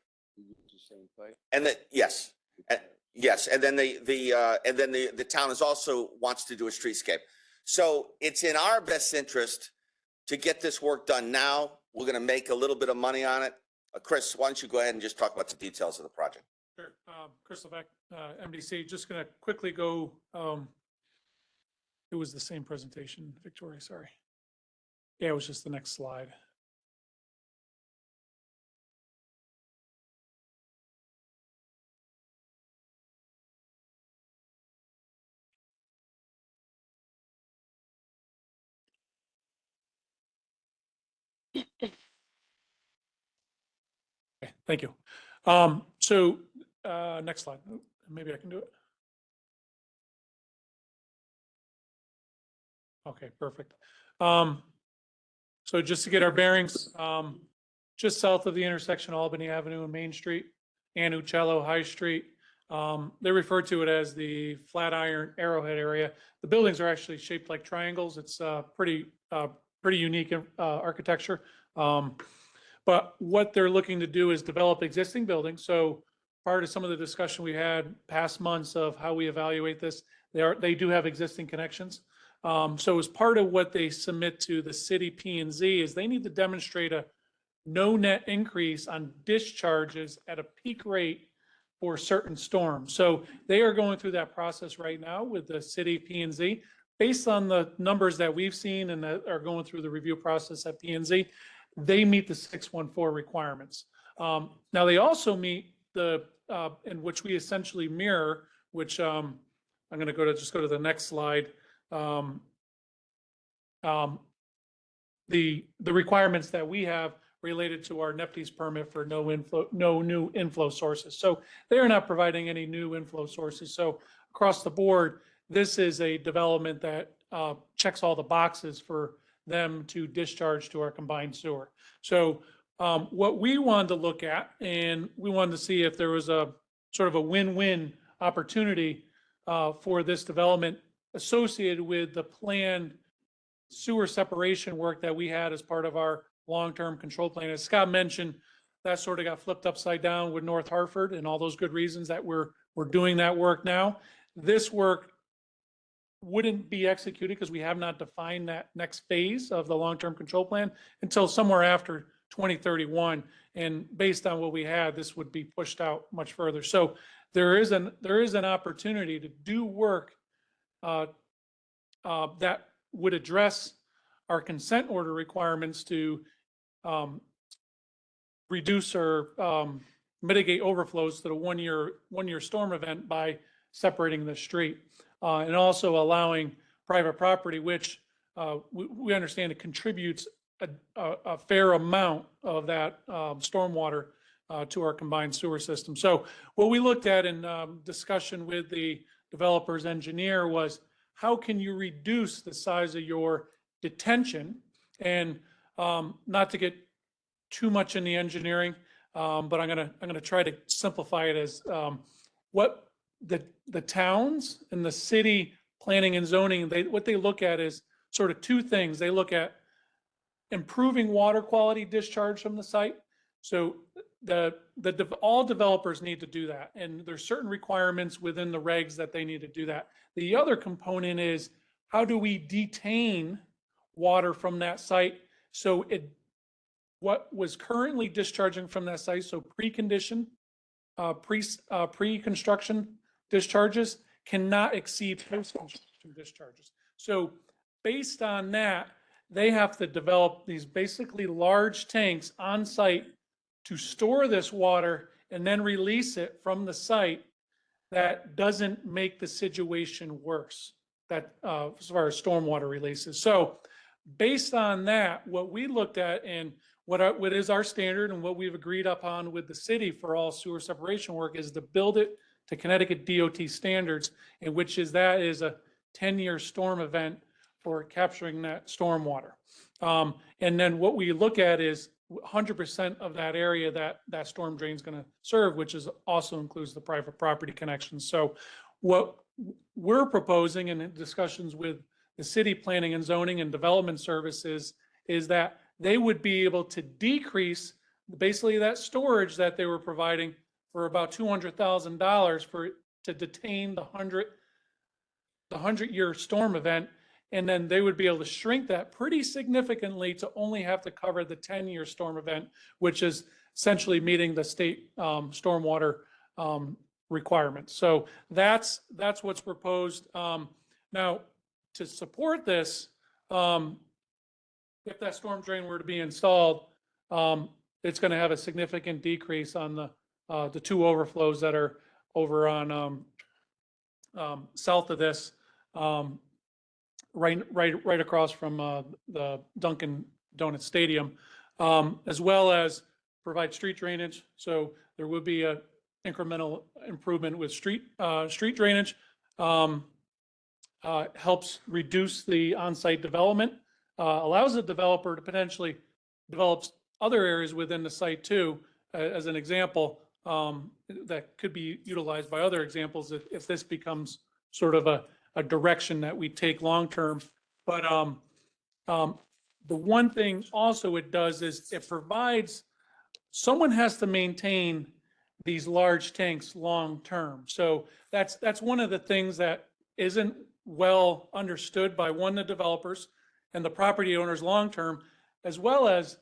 And that, yes. Yes, and then the town is also wants to do a streetscape. So it's in our best interest to get this work done now. We're going to make a little bit of money on it. Chris, why don't you go ahead and just talk about the details of the project? Sure. Chris Levesque, MDC, just going to quickly go. It was the same presentation, Victoria, sorry. Yeah, it was just the next slide. Okay, thank you. So next slide. Maybe I can do it. Okay, perfect. So just to get our bearings, just south of the intersection Albany Avenue and Main Street and Uccello High Street, they refer to it as the Flatiron Arrowhead area. The buildings are actually shaped like triangles. It's pretty unique architecture. But what they're looking to do is develop existing buildings. So part of some of the discussion we had past months of how we evaluate this, they do have existing connections. So as part of what they submit to the city P&Z is they need to demonstrate a no net increase on discharges at a peak rate for certain storms. So they are going through that process right now with the city P&Z. Based on the numbers that we've seen and that are going through the review process at P&Z, they meet the 614 requirements. Now they also meet the, in which we essentially mirror, which I'm going to just go to the next slide. The requirements that we have related to our NEPDES permit for no new inflow sources. So they are not providing any new inflow sources. So across the board, this is a development that checks all the boxes for them to discharge to our combined sewer. So what we wanted to look at, and we wanted to see if there was a sort of a win-win opportunity for this development associated with the planned sewer separation work that we had as part of our long-term control plan. As Scott mentioned, that sort of got flipped upside down with North Hartford and all those good reasons that we're doing that work now. This work wouldn't be executed because we have not defined that next phase of the long-term control plan until somewhere after 2031. And based on what we had, this would be pushed out much further. So there is an opportunity to do work that would address our consent order requirements to reduce or mitigate overflows to the one-year storm event by separating the street, and also allowing private property, which we understand it contributes a fair amount of that stormwater to our combined sewer system. So what we looked at in discussion with the developer's engineer was how can you reduce the size of your detention? And not to get too much in the engineering, but I'm gonna try to simplify it as what the towns and the city planning and zoning, what they look at is sort of two things. They look at improving water quality discharge from the site. So all developers need to do that. And there's certain requirements within the regs that they need to do that. The other component is how do we detain water from that site? So what was currently discharging from that site, so pre-construction discharges cannot exceed post-construction discharges. So based on that, they have to develop these basically large tanks on site to store this water and then release it from the site that doesn't make the situation worse, that as far as stormwater releases. So based on that, what we looked at and what is our standard and what we've agreed upon with the city for all sewer separation work is to build it to Connecticut DOT standards, in which is that is a 10-year storm event for capturing that stormwater. And then what we look at is 100% of that area that storm drain is going to serve, which is also includes the private property connections. So what we're proposing in discussions with the city planning and zoning and development services is that they would be able to decrease basically that storage that they were providing for about $200,000 to detain the 100-year storm event. And then they would be able to shrink that pretty significantly to only have to cover the 10-year storm event, which is essentially meeting the state stormwater requirements. So that's what's proposed. Now, to support this, if that storm drain were to be installed, it's going to have a significant decrease on the two overflows that are over on south of this. Right across from the Dunkin' Donuts Stadium, as well as provide street drainage. So there would be a incremental improvement with street drainage. Helps reduce the on-site development, allows the developer to potentially develop other areas within the site too, as an example, that could be utilized by other examples if this becomes sort of a direction that we take long-term. But the one thing also it does is it provides, someone has to maintain these large tanks long-term. So that's one of the things that isn't well understood by the developers and the property owners long-term, as well as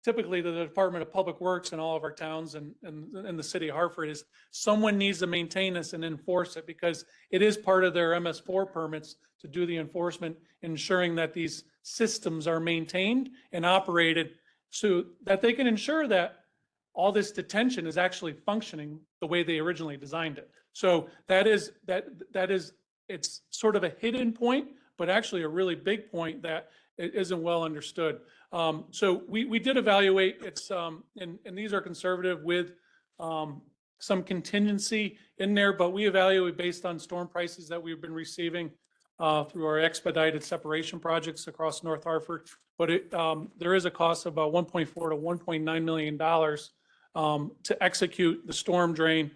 typically the Department of Public Works in all of our towns and the city of Hartford is someone needs to maintain this and enforce it, because it is part of their MS4 permits to do the enforcement, ensuring that these systems are maintained and operated so that they can ensure that all this detention is actually functioning the way they originally designed it. So that is it's sort of a hidden point, but actually a really big point that it isn't well understood. So we did evaluate, it's, and these are conservative with some contingency in there, but we evaluate based on storm prices that we've been receiving through our expedited separation projects across North Hartford. But there is a cost of about $1.4 to $1.9 million to execute the storm drain.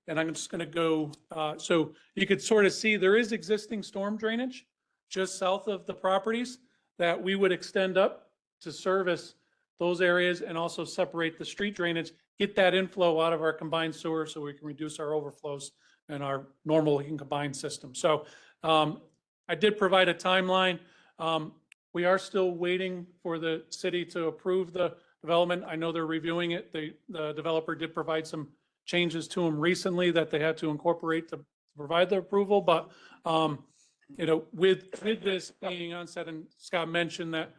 And I'm just going to go, so you could sort of see there is existing storm drainage just south of the properties that we would extend up to service those areas and also separate the street drainage, get that inflow out of our combined sewer so we can reduce our overflows in our normal and combined system. So I did provide a timeline. We are still waiting for the city to approve the development. I know they're reviewing it. The developer did provide some changes to them recently that they had to incorporate to provide the approval, but you know, with this being onset, and Scott mentioned that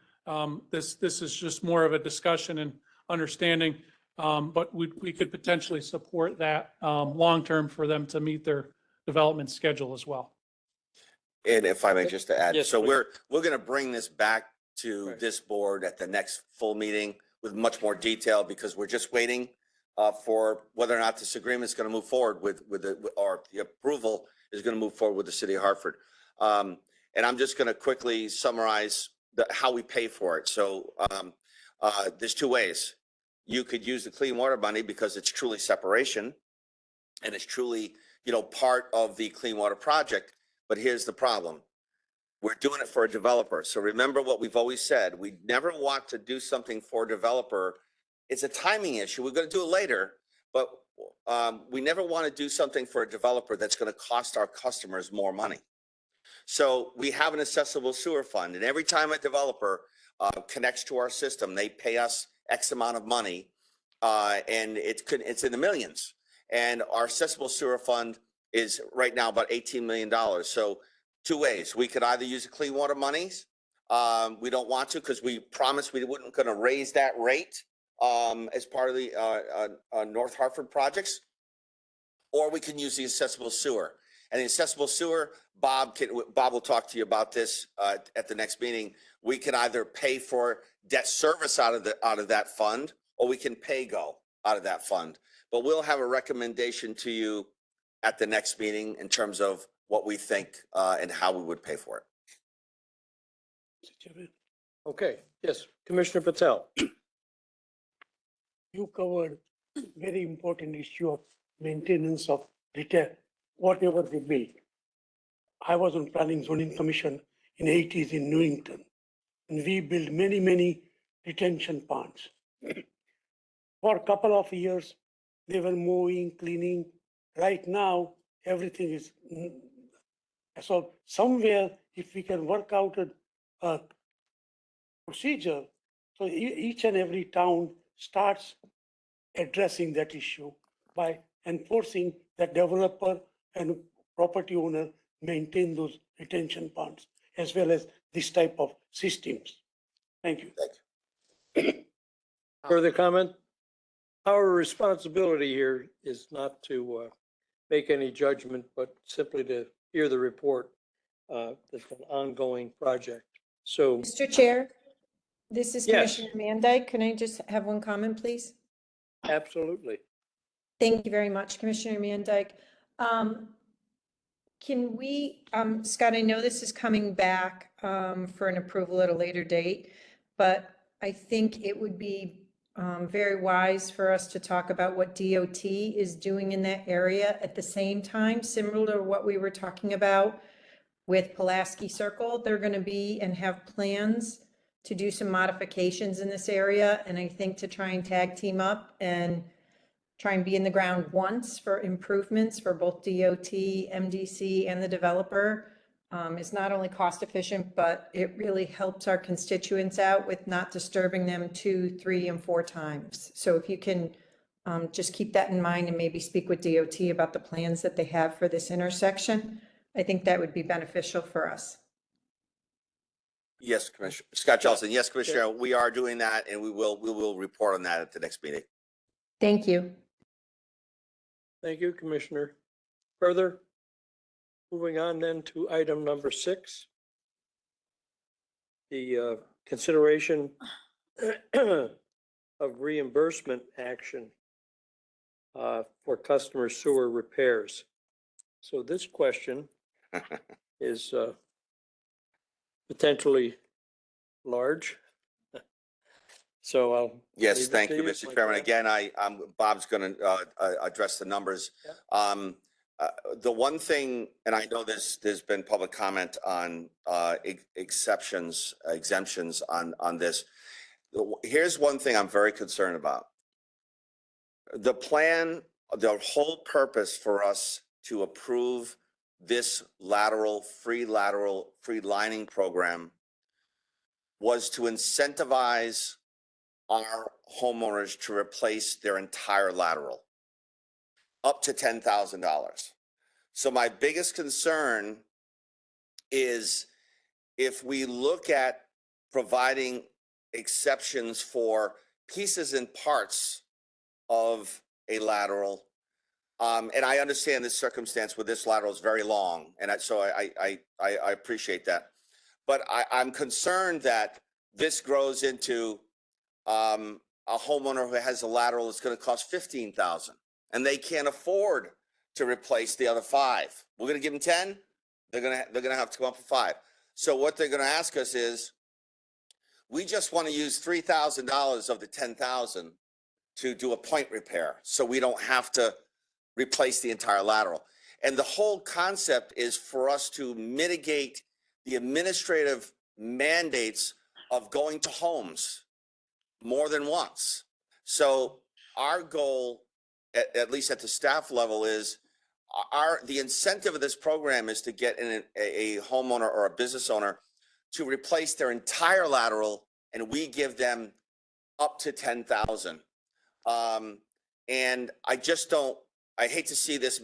this is just more of a discussion and understanding, but we could potentially support that long-term for them to meet their development schedule as well. And if I may just to add, Yes, so please. we're going to bring this back to Right. this board at the next full meeting with much more detail, because we're just waiting for whether or not this agreement is going to move forward with the approval is going to move forward with the city of Hartford. And I'm just going to quickly summarize how we pay for it. So there's two ways. You could use the clean water money because it's truly separation and it's truly, part of the clean water project. But here's the problem. We're doing it for a developer. So remember what we've always said. We never want to do something for a developer. It's a timing issue. We're going to do it later, but we never want to do something for a developer that's going to cost our customers more money. So we have an accessible sewer fund, and every time a developer connects to our system, they pay us X amount of money, and it's in the millions. And our accessible sewer fund is right now about $18 million. So two ways. We could either use the clean water monies. We don't want to because we promised we weren't going to raise that rate as part of the North Hartford projects, or we can use the accessible sewer. And the accessible sewer, Bob will talk to you about this at the next meeting. We can either pay for debt service out of that fund, or we can pay go out of that fund. But we'll have a recommendation to you at the next meeting in terms of what we think and how we would pay for it. Mr. Chairman, Okay, yes, Commissioner Patel. you covered very important issue of maintenance of repair, whatever we build. I was on Planning Zoning Commission in 80s in Newington, and we built many retention ponds. For a couple of years, they were mowing, cleaning. Right now, everything is, so somewhere, if we can work out a procedure, so each and every town starts addressing that issue by enforcing that developer and property owner maintain those retention ponds as well as this type of systems. Thank you. Further comment? Our responsibility here is not to make any judgment, but simply to hear the report. It's an ongoing project. So, Mr. Chair, this is Yes. Commissioner Mandyke. Can I just have one comment, please? absolutely. Thank you very much, Commissioner Mandyke. Can we, Scott, I know this is coming back for an approval at a later date, but I think it would be very wise for us to talk about what DOT is doing in that area at the same time, similar to what we were talking about with Pulaski Circle. They're going to be and have plans to do some modifications in this area, and I think to try and tag team up and try and be in the ground once for improvements for both DOT, MDC, and the developer is not only cost efficient, but it really helps our constituents out with not disturbing them 2, 3, and 4 times. So if you can just keep that in mind and maybe speak with DOT about the plans that they have for this intersection, I think that would be beneficial for us. Yes, Commissioner Scott Johnson. Yes, Commissioner, we are doing that, and we will report on that at the next meeting. Thank you. Thank you, Commissioner. Further? Moving on then to item number 6. The consideration of reimbursement action for customer sewer repairs. So this question is potentially large. So I'll. Yes, leave it thank to you, Mr. Chairman. Michael. Again, Bob's going to address the numbers. The one thing, and I know there's been public comment on exemptions on this. Here's one thing I'm very concerned about. The plan, the whole purpose for us to approve this free lining program was to incentivize our homeowners to replace their entire lateral up to $10,000. So my biggest concern is if we look at providing exceptions for pieces and parts of a lateral, and I understand this circumstance where this lateral is very long, and so I appreciate that. But I'm concerned that this grows into a homeowner who has a lateral that's going to cost $15,000, and they can't afford to replace the other 5. We're gonna give them 10. They're gonna have to come up with 5. So what they're gonna ask us is, we just want to use $3,000 of the 10,000 to do a point repair, so we don't have to replace the entire lateral. And the whole concept is for us to mitigate the administrative mandates of going to homes more than once. So our goal, at least at the staff level, is the incentive of this program is to get a homeowner or a business owner to replace their entire lateral, and we give them up to 10,000. And I hate to see this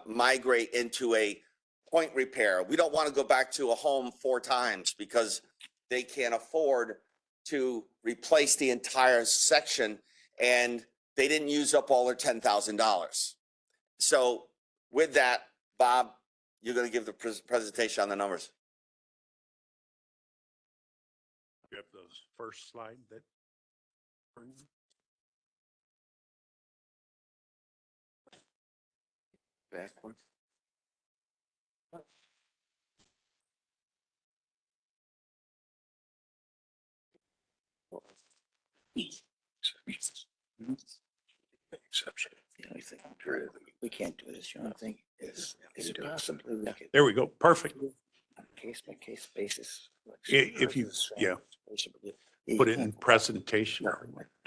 migrate into a point repair. We don't want to go back to a home 4 times because they can't afford to replace the entire section and they didn't use up all their $10,000. So with that, Bob, you're going to give the presentation on the numbers. You have the first slide that. Back one. Exception. The only thing, we can't do this, you know, I think, is it possibly we could, There we go. Perfect. on a case-by-case basis. If you, yeah, You put it in can't- presentation. No,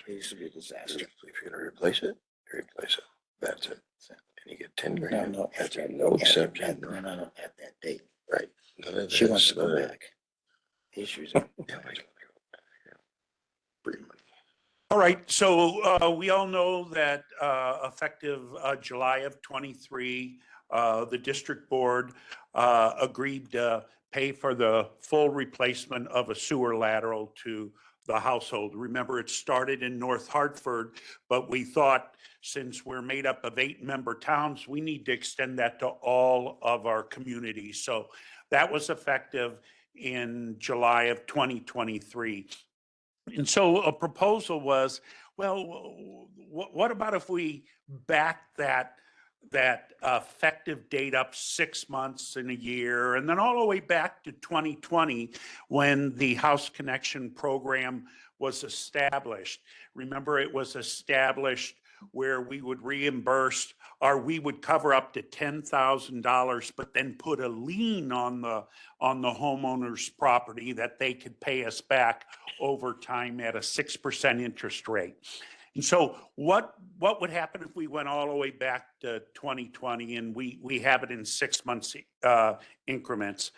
it used to be a disaster. If you're gonna replace it, replace it. That's it. And you get 10 No, grand. no, That's at, it. No at, exception. at, no, no, no, at that date. Right. None of She wants this, to go none of- back. The issues are. Yeah, like- Pretty much. All right, so we all know that effective July of '23, the district board agreed to pay for the full replacement of a sewer lateral to the household. Remember, it started in North Hartford, but we thought since we're made up of 8-member towns, we need to extend that to all of our communities. So that was effective in July of 2023. And so a proposal was, well, what about if we back that effective date up 6 months and a year, and then all the way back to 2020 when the House Connection program was established. Remember, it was established where we would reimburse, or we would cover up to $10,000, but then put a lien on the homeowner's property that they could pay us back over time at a 6% interest rate. And so what would happen if we went all the way back to 2020 and we have it in 6 months increments?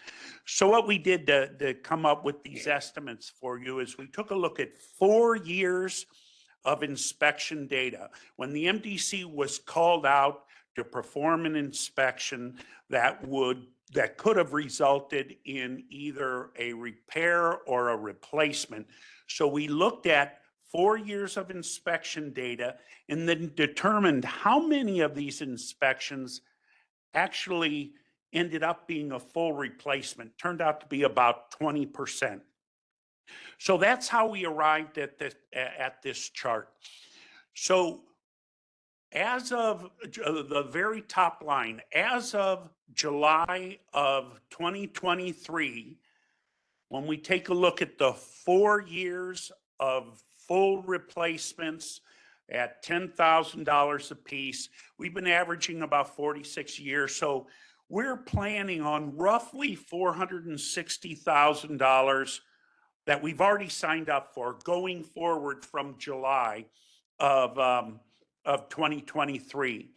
So what we did to come up with these estimates for you is we took a look at 4 years of inspection data. When the MDC was called out to perform an inspection that could have resulted in either a repair or a replacement. So we looked at 4 years of inspection data and then determined how many of these inspections actually ended up being a full replacement. Turned out to be about 20%. So that's how we arrived at this chart. So as of the very top line, as of July of 2023, when we take a look at the 4 years of full replacements at $10,000 a piece, we've been averaging about 46 years. So we're planning on roughly $460,000 that we've already signed up for going forward from July of 2023.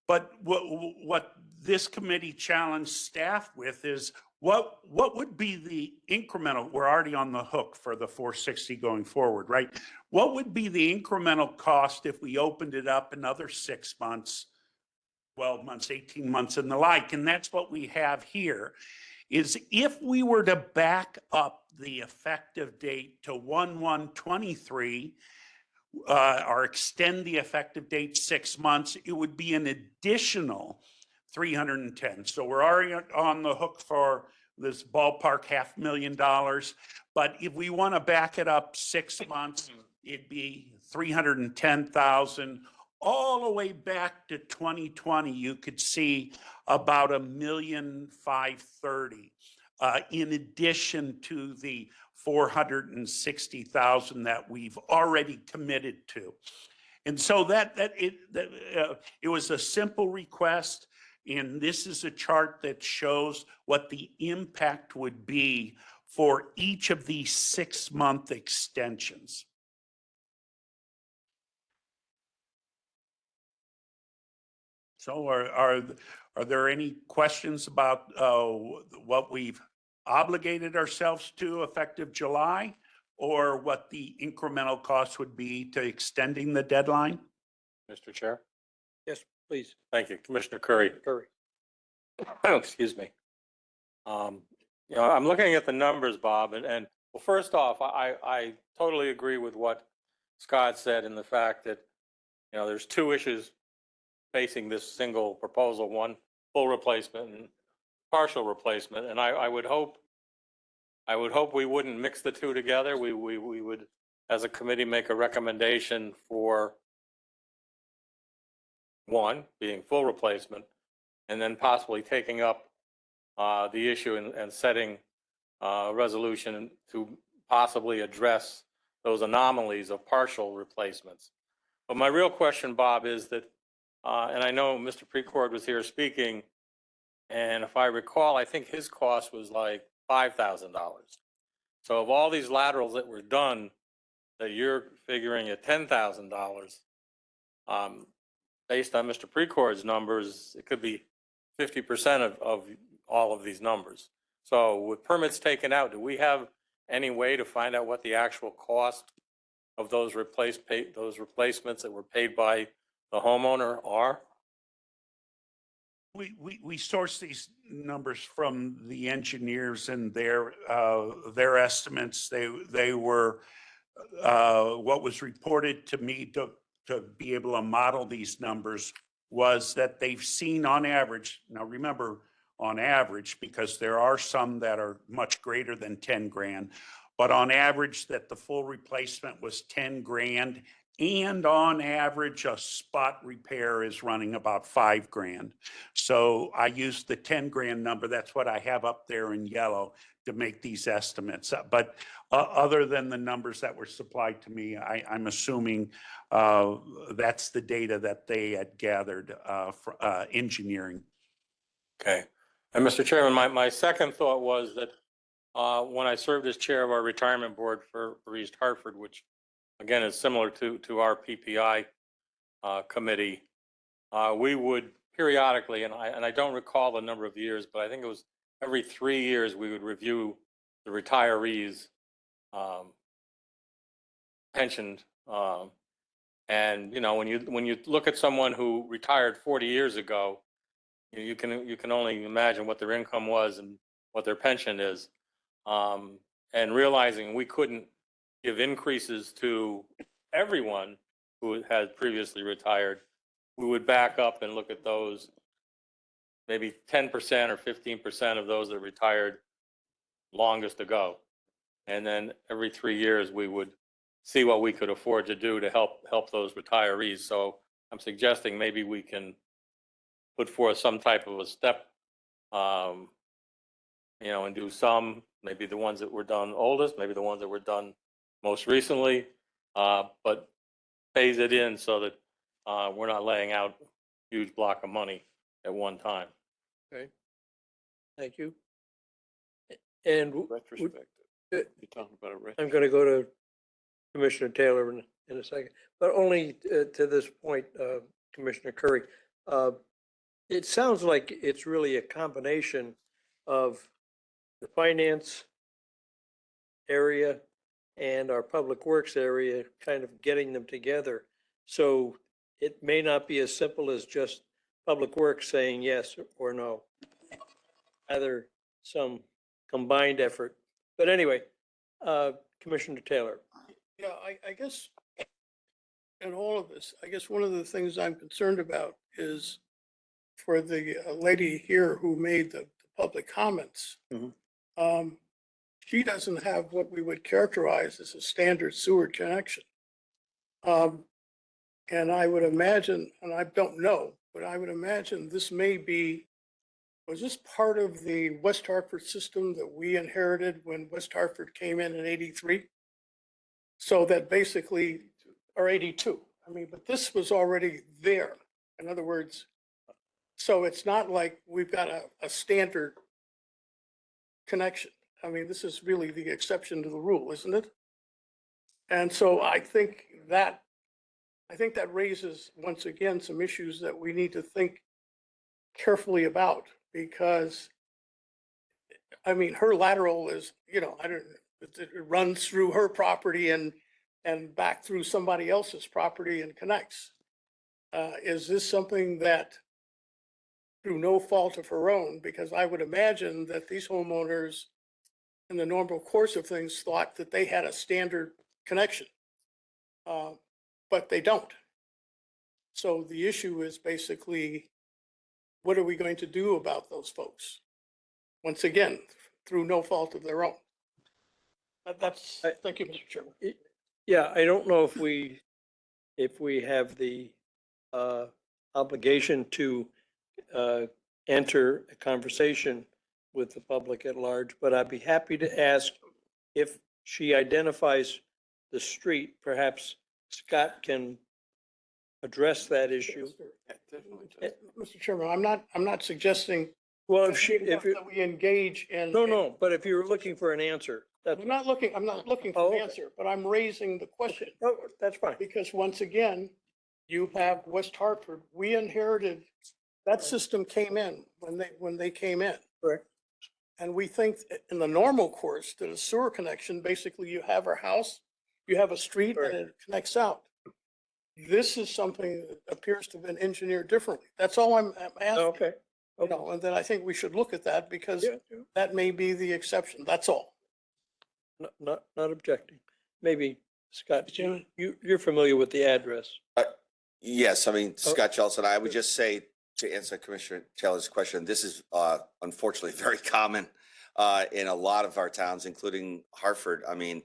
But what this committee challenged staff with is what would be the incremental, we're already on the hook for the 460 going forward, right? What would be the incremental cost if we opened it up another 6 months, 12 months, 18 months and the like? And that's what we have here. Is if we were to back up the effective date to 1/1/23, or extend the effective date 6 months, it would be an additional 310. So we're already on the hook for this ballpark $500,000. But if we want to back it up 6 months, it'd be 310,000 all the way back to 2020, you could see about $1,530,000, in addition to the 460,000 that we've already committed to. And so it was a simple request. And this is a chart that shows what the impact would be for each of these 6-month extensions. So are there any questions about what we've obligated ourselves to effective July, or what the incremental cost would be to extending the deadline? Mr. Chair? Yes, please, Thank you. Commissioner Curry. Curry. Oh, excuse me. You know, I'm looking at the numbers, Bob, and well, first off, I totally agree with what Scott said in the fact that, you know, there's two issues facing this single proposal, one full replacement and partial replacement. And I would hope we wouldn't mix the two together. We would, as a committee, make a recommendation for one being full replacement, and then possibly taking up the issue and setting a resolution to possibly address those anomalies of partial replacements. But my real question, Bob, is that, and I know Mr. Precord was here speaking, and if I recall, I think his cost was like $5,000. So of all these laterals that were done, that you're figuring at $10,000, based on Mr. Precord's numbers, it could be 50% of all of these numbers. So with permits taken out, do we have any way to find out what the actual cost of those replacements that were paid by the homeowner are? We source these numbers from the engineers and their estimates. They were what was reported to me to be able to model these numbers was that they've seen on average. Now remember, on average, because there are some that are much greater than 10 grand, but on average that the full replacement was 10 grand. And on average, a spot repair is running about 5 grand. So I used the 10 grand number. That's what I have up there in yellow to make these estimates. But other than the numbers that were supplied to me, I'm assuming that's the data that they had gathered for engineering. Okay. And Mr. Chairman, my second thought was that when I served as chair of our retirement board for East Hartford, which again is similar to our PPI committee, we would periodically, and I don't recall the number of years, but I think it was every 3 years we would review the retirees' pension. And you know, when you look at someone who retired 40 years ago, you can only imagine what their income was and what their pension is, and realizing we couldn't give increases to everyone who had previously retired, we would back up and look at those, maybe 10% or 15% of those that retired longest ago. And then every 3 years, we would see what we could afford to do to help those retirees. So I'm suggesting maybe we can put forth some type of a step, you know, and do some, maybe the ones that were done oldest, maybe the ones that were done most recently, but phase it in so that we're not laying out a huge block of money at one time. Okay. Thank you. And Retrospective. You're talking about a I'm going to go to Commissioner Taylor in a second, but only to this point, Commissioner Curry. It sounds like it's really a combination of the finance area and our public works area, kind of getting them together. So it may not be as simple as just public works saying yes or no. Either some combined effort. But anyway, Commissioner Taylor. Yeah, I guess in all of this, I guess one of the things I'm concerned about is for the lady here who made the public comments. She doesn't have what we would characterize as a standard sewer connection. And I would imagine, and I don't know, but I would imagine this may be, was this part of the West Hartford system that we inherited when West Hartford came in 83? So that basically, or 82, I mean, but this was already there. In other words, so it's not like we've got a standard connection. I mean, this is really the exception to the rule, isn't it? And so I think that raises, once again, some issues that we need to think carefully about, because, I mean, her lateral is, you know, it runs through her property and back through somebody else's property and connects. Is this something that, through no fault of her own, because I would imagine that these homeowners in the normal course of things thought that they had a standard connection, but they don't. So the issue is basically, what are we going to do about those folks? Once again, through no fault of their own. Thank you, Mr. Chairman. Yeah, I don't know if we have the obligation to enter a conversation with the public at large, but I'd be happy to ask if she identifies the street, perhaps Scott can address that issue. Mr. Chairman, I'm not suggesting Well, that we engage in. No, but if you're looking for an answer, that's, I'm not looking Oh, for an okay. answer, but I'm raising the question. oh, that's fine. Because once again, you have West Hartford, we inherited, that system came in when they came in. Correct. And we think in the normal course that a sewer connection, basically you have a house, you have a street and it connects out. This is something that appears to have been engineered differently. That's all I'm asking. Okay. You know, and then I think we should look at that, because Yeah, that may be the exception. That's all. not objecting. Maybe Scott, Chairman? you're familiar with the address. Yes, I mean, Scott Chelson, I would just say, to answer Commissioner Taylor's question, this is unfortunately very common in a lot of our towns, including Hartford. I mean,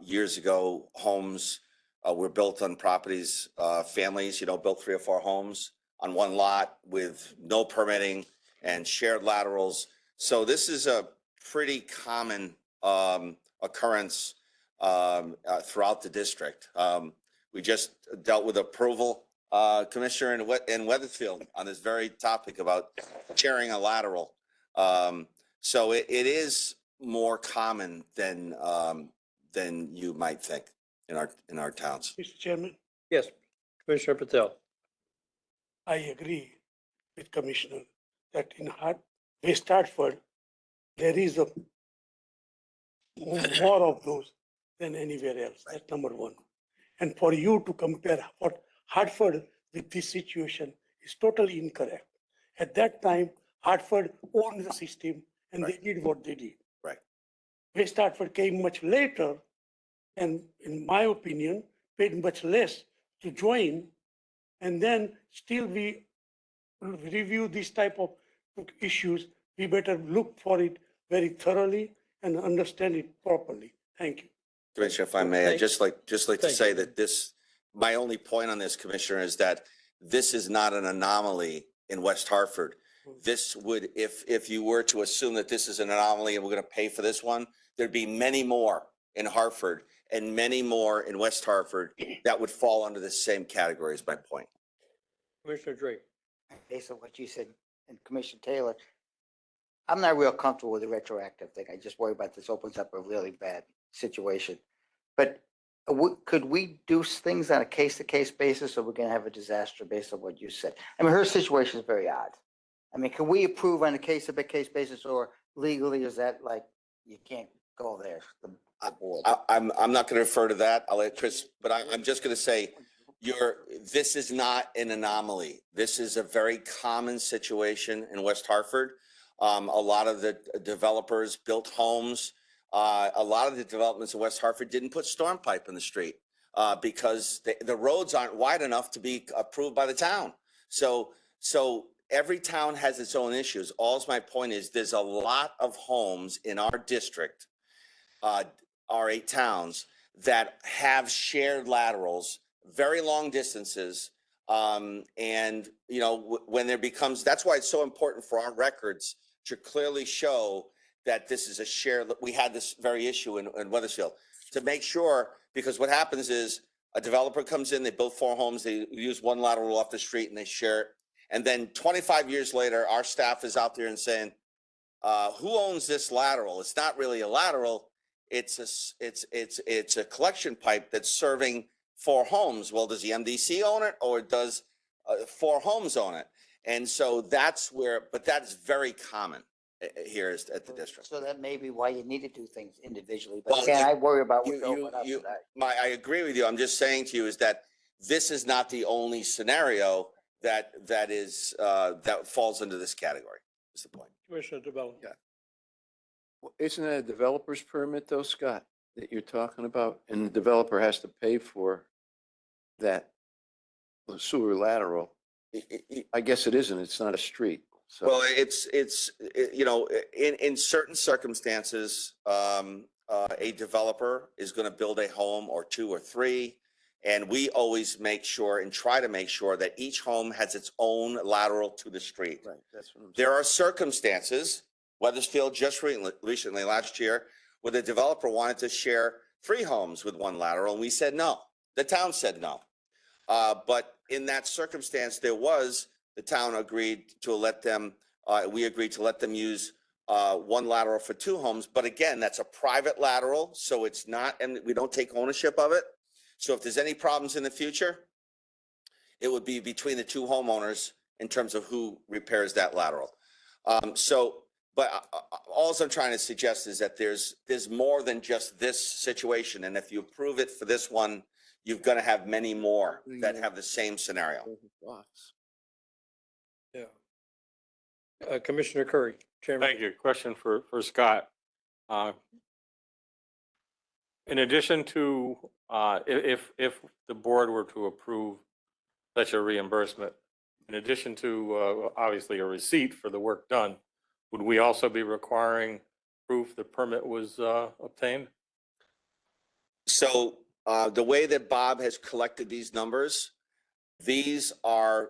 years ago, homes were built on properties, families, you know, built 3 or 4 homes on one lot with no permitting and shared laterals. So this is a pretty common occurrence throughout the district. We just dealt with approval, Commissioner in Weathersfield on this very topic about sharing a lateral. So it is more common than you might think in our towns. Mr. Chairman, Yes, Commissioner Patel. I agree with Commissioner that in West Hartford, there is more of those than anywhere else. That's number one. And for you to compare what Hartford with this situation is totally incorrect. At that time, Hartford owned the system and they did what they did. Right. West Hartford came much later and, in my opinion, paid much less to join. And then still we review this type of issues. We better look for it very thoroughly and understand it properly. Thank you. Commissioner, if I may, I'd just like to Thank say you. that my only point on this, Commissioner, is that this is not an anomaly in West Hartford. This would, if you were to assume that this is an anomaly and we're going to pay for this one, there'd be many more in Hartford and many more in West Hartford that would fall under the same category, is my point. Commissioner Drake. Based on what you said, and Commissioner Taylor, I'm not real comfortable with the retroactive thing. I just worry about this opens up a really bad situation. But could we do things on a case-to-case basis, or we're going to have a disaster based on what you said? I mean, her situation is very odd. I mean, can we approve on a case-to-case basis, or legally is that like, you can't go there? The board. I'm not going to refer to that. I'll let Chris, but I'm just going to say, this is not an anomaly. This is a very common situation in West Hartford. A lot of the developers built homes. A lot of the developments in West Hartford didn't put storm pipe in the street because the roads aren't wide enough to be approved by the town. So every town has its own issues. All's my point is there's a lot of homes in our district, our 8 towns, that have shared laterals very long distances. And, you know, when there becomes, that's why it's so important for our records to clearly show that this is a share, that we had this very issue in Weathersfield, to make sure, because what happens is a developer comes in, they build 4 homes, they use one lateral off the street and they share it. And then 25 years later, our staff is out there and saying, who owns this lateral? It's not really a lateral. It's a collection pipe that's serving 4 homes. Well, does the MDC own it, or does 4 homes own it? And so that's where, but that's very common here is at the district. So that may be why you need to do things individually, Well, but again, I worry about You, what's open up you, to that. I agree with you. I'm just saying to you is that this is not the only scenario that is that falls into this category. Is the point? Commissioner DeBello. Yeah. Isn't that a developer's permit though, Scott, that you're talking about? And the developer has to pay for that sewer lateral. I guess it isn't. It's not a street. So. Well, you know, in certain circumstances, a developer is going to build a home or 2 or 3. And we always make sure and try to make sure that each home has its own lateral to the street. Right, that's what I'm saying. There are circumstances, Weathersfield just recently last year, where the developer wanted to share 3 homes with 1 lateral, and we said no. The town said no. But in that circumstance, the town agreed to let them, we agreed to let them use 1 lateral for 2 homes. But again, that's a private lateral, so it's not, and we don't take ownership of it. So if there's any problems in the future, it would be between the 2 homeowners in terms of who repairs that lateral. But all I'm trying to suggest is that there's more than just this situation. And if you approve it for this one, you're going to have many more that have the same scenario. Yeah. Commissioner Curry, Chairman. Thank you. Question for Scott. In addition to, if the board were to approve such a reimbursement, in addition to obviously a receipt for the work done, would we also be requiring proof the permit was obtained? So the way that Bob has collected these numbers, these are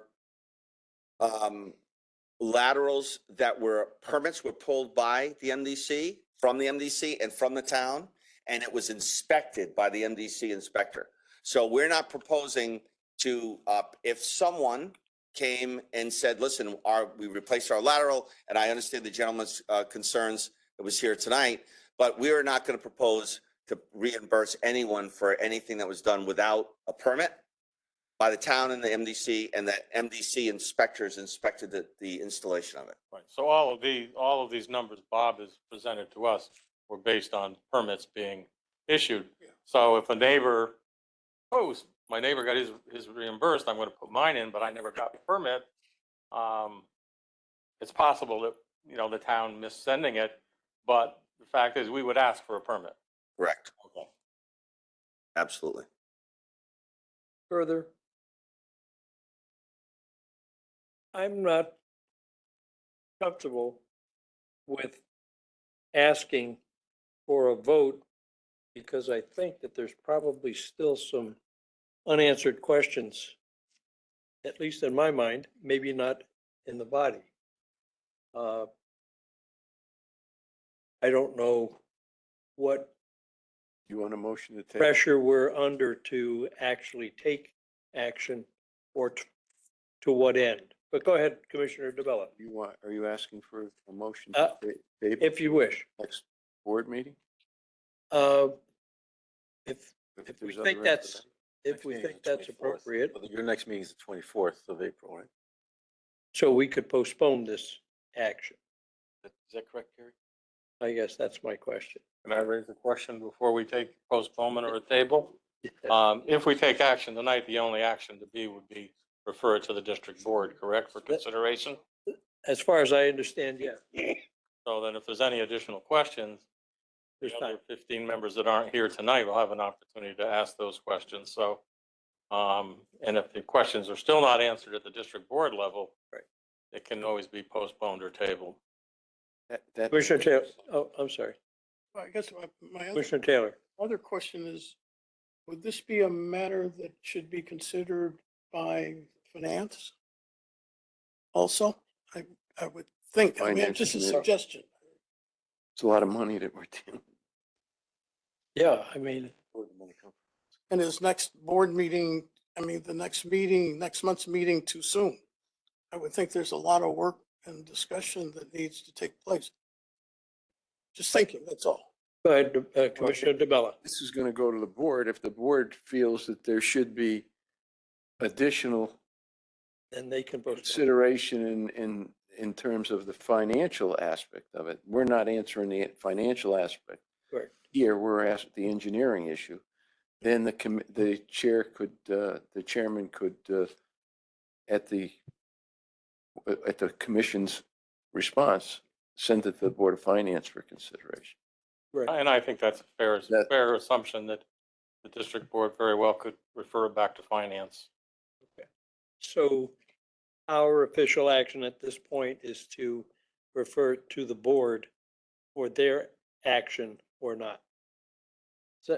laterals that permits were pulled by the MDC, from the MDC and from the town, and it was inspected by the MDC inspector. So we're not proposing to, if someone came and said, listen, we replaced our lateral, and I understand the gentleman's concerns that was here tonight, but we are not going to propose to reimburse anyone for anything that was done without a permit by the town and the MDC, and that MDC inspectors inspected the installation of it. Right. So all of these numbers Bob has presented to us were based on permits being issued. So if a neighbor, my neighbor got his reimbursed, I'm going to put mine in, but I never got the permit. It's possible that, you know, the town missed sending it, but the fact is we would ask for a permit. Correct. Okay. Absolutely. Further? I'm not comfortable with asking for a vote because I think that there's probably still some unanswered questions, at least in my mind, maybe not in the body. I don't know what You want a motion to take? pressure we're under to actually take action, or to what end. But go ahead, Commissioner DeBella, Are you asking for a motion Uh, to table if you wish. next board meeting? If we there's think other that's, Next meeting is the 24th. appropriate, Well, your next meeting is the 24th of April, right? so we could postpone this action. Is that correct, Gary? I guess that's my question. Can I raise a question before we take postponement or a table? If we take action tonight, the only action to be would be referred to the district board, correct, for consideration? As far as I understand, yeah. So then if there's any additional questions, the There's other time. 15 members that aren't here tonight will have an opportunity to ask those questions. So, and if the questions are still not answered at the district board level, Right. it can always be postponed or tabled. That Commissioner Taylor, oh, I'm sorry. I guess my Commissioner Taylor. other question is, would this be a matter that should be considered by finance? Also, I would think, I mean, Finance just a committee. suggestion. It's a lot of money that we're dealing. Yeah, I mean, And his next board meeting, I mean, the next meeting, next month's meeting too soon. I would think there's a lot of work and discussion that needs to take place. Just thinking, that's all. go ahead, Commissioner DeBella. This is going to go to the board. If the board feels that there should be additional And they can postpone. consideration in terms of the financial aspect of it, we're not answering the financial aspect. Correct. Here, we're asked the engineering issue. Then the chairman could, at the commission's response, send it to the Board of Finance for consideration. Right. And I think that's a That- fair assumption that the district board very well could refer it back to finance. So our official action at this point is to refer it to the board for their action or not. So,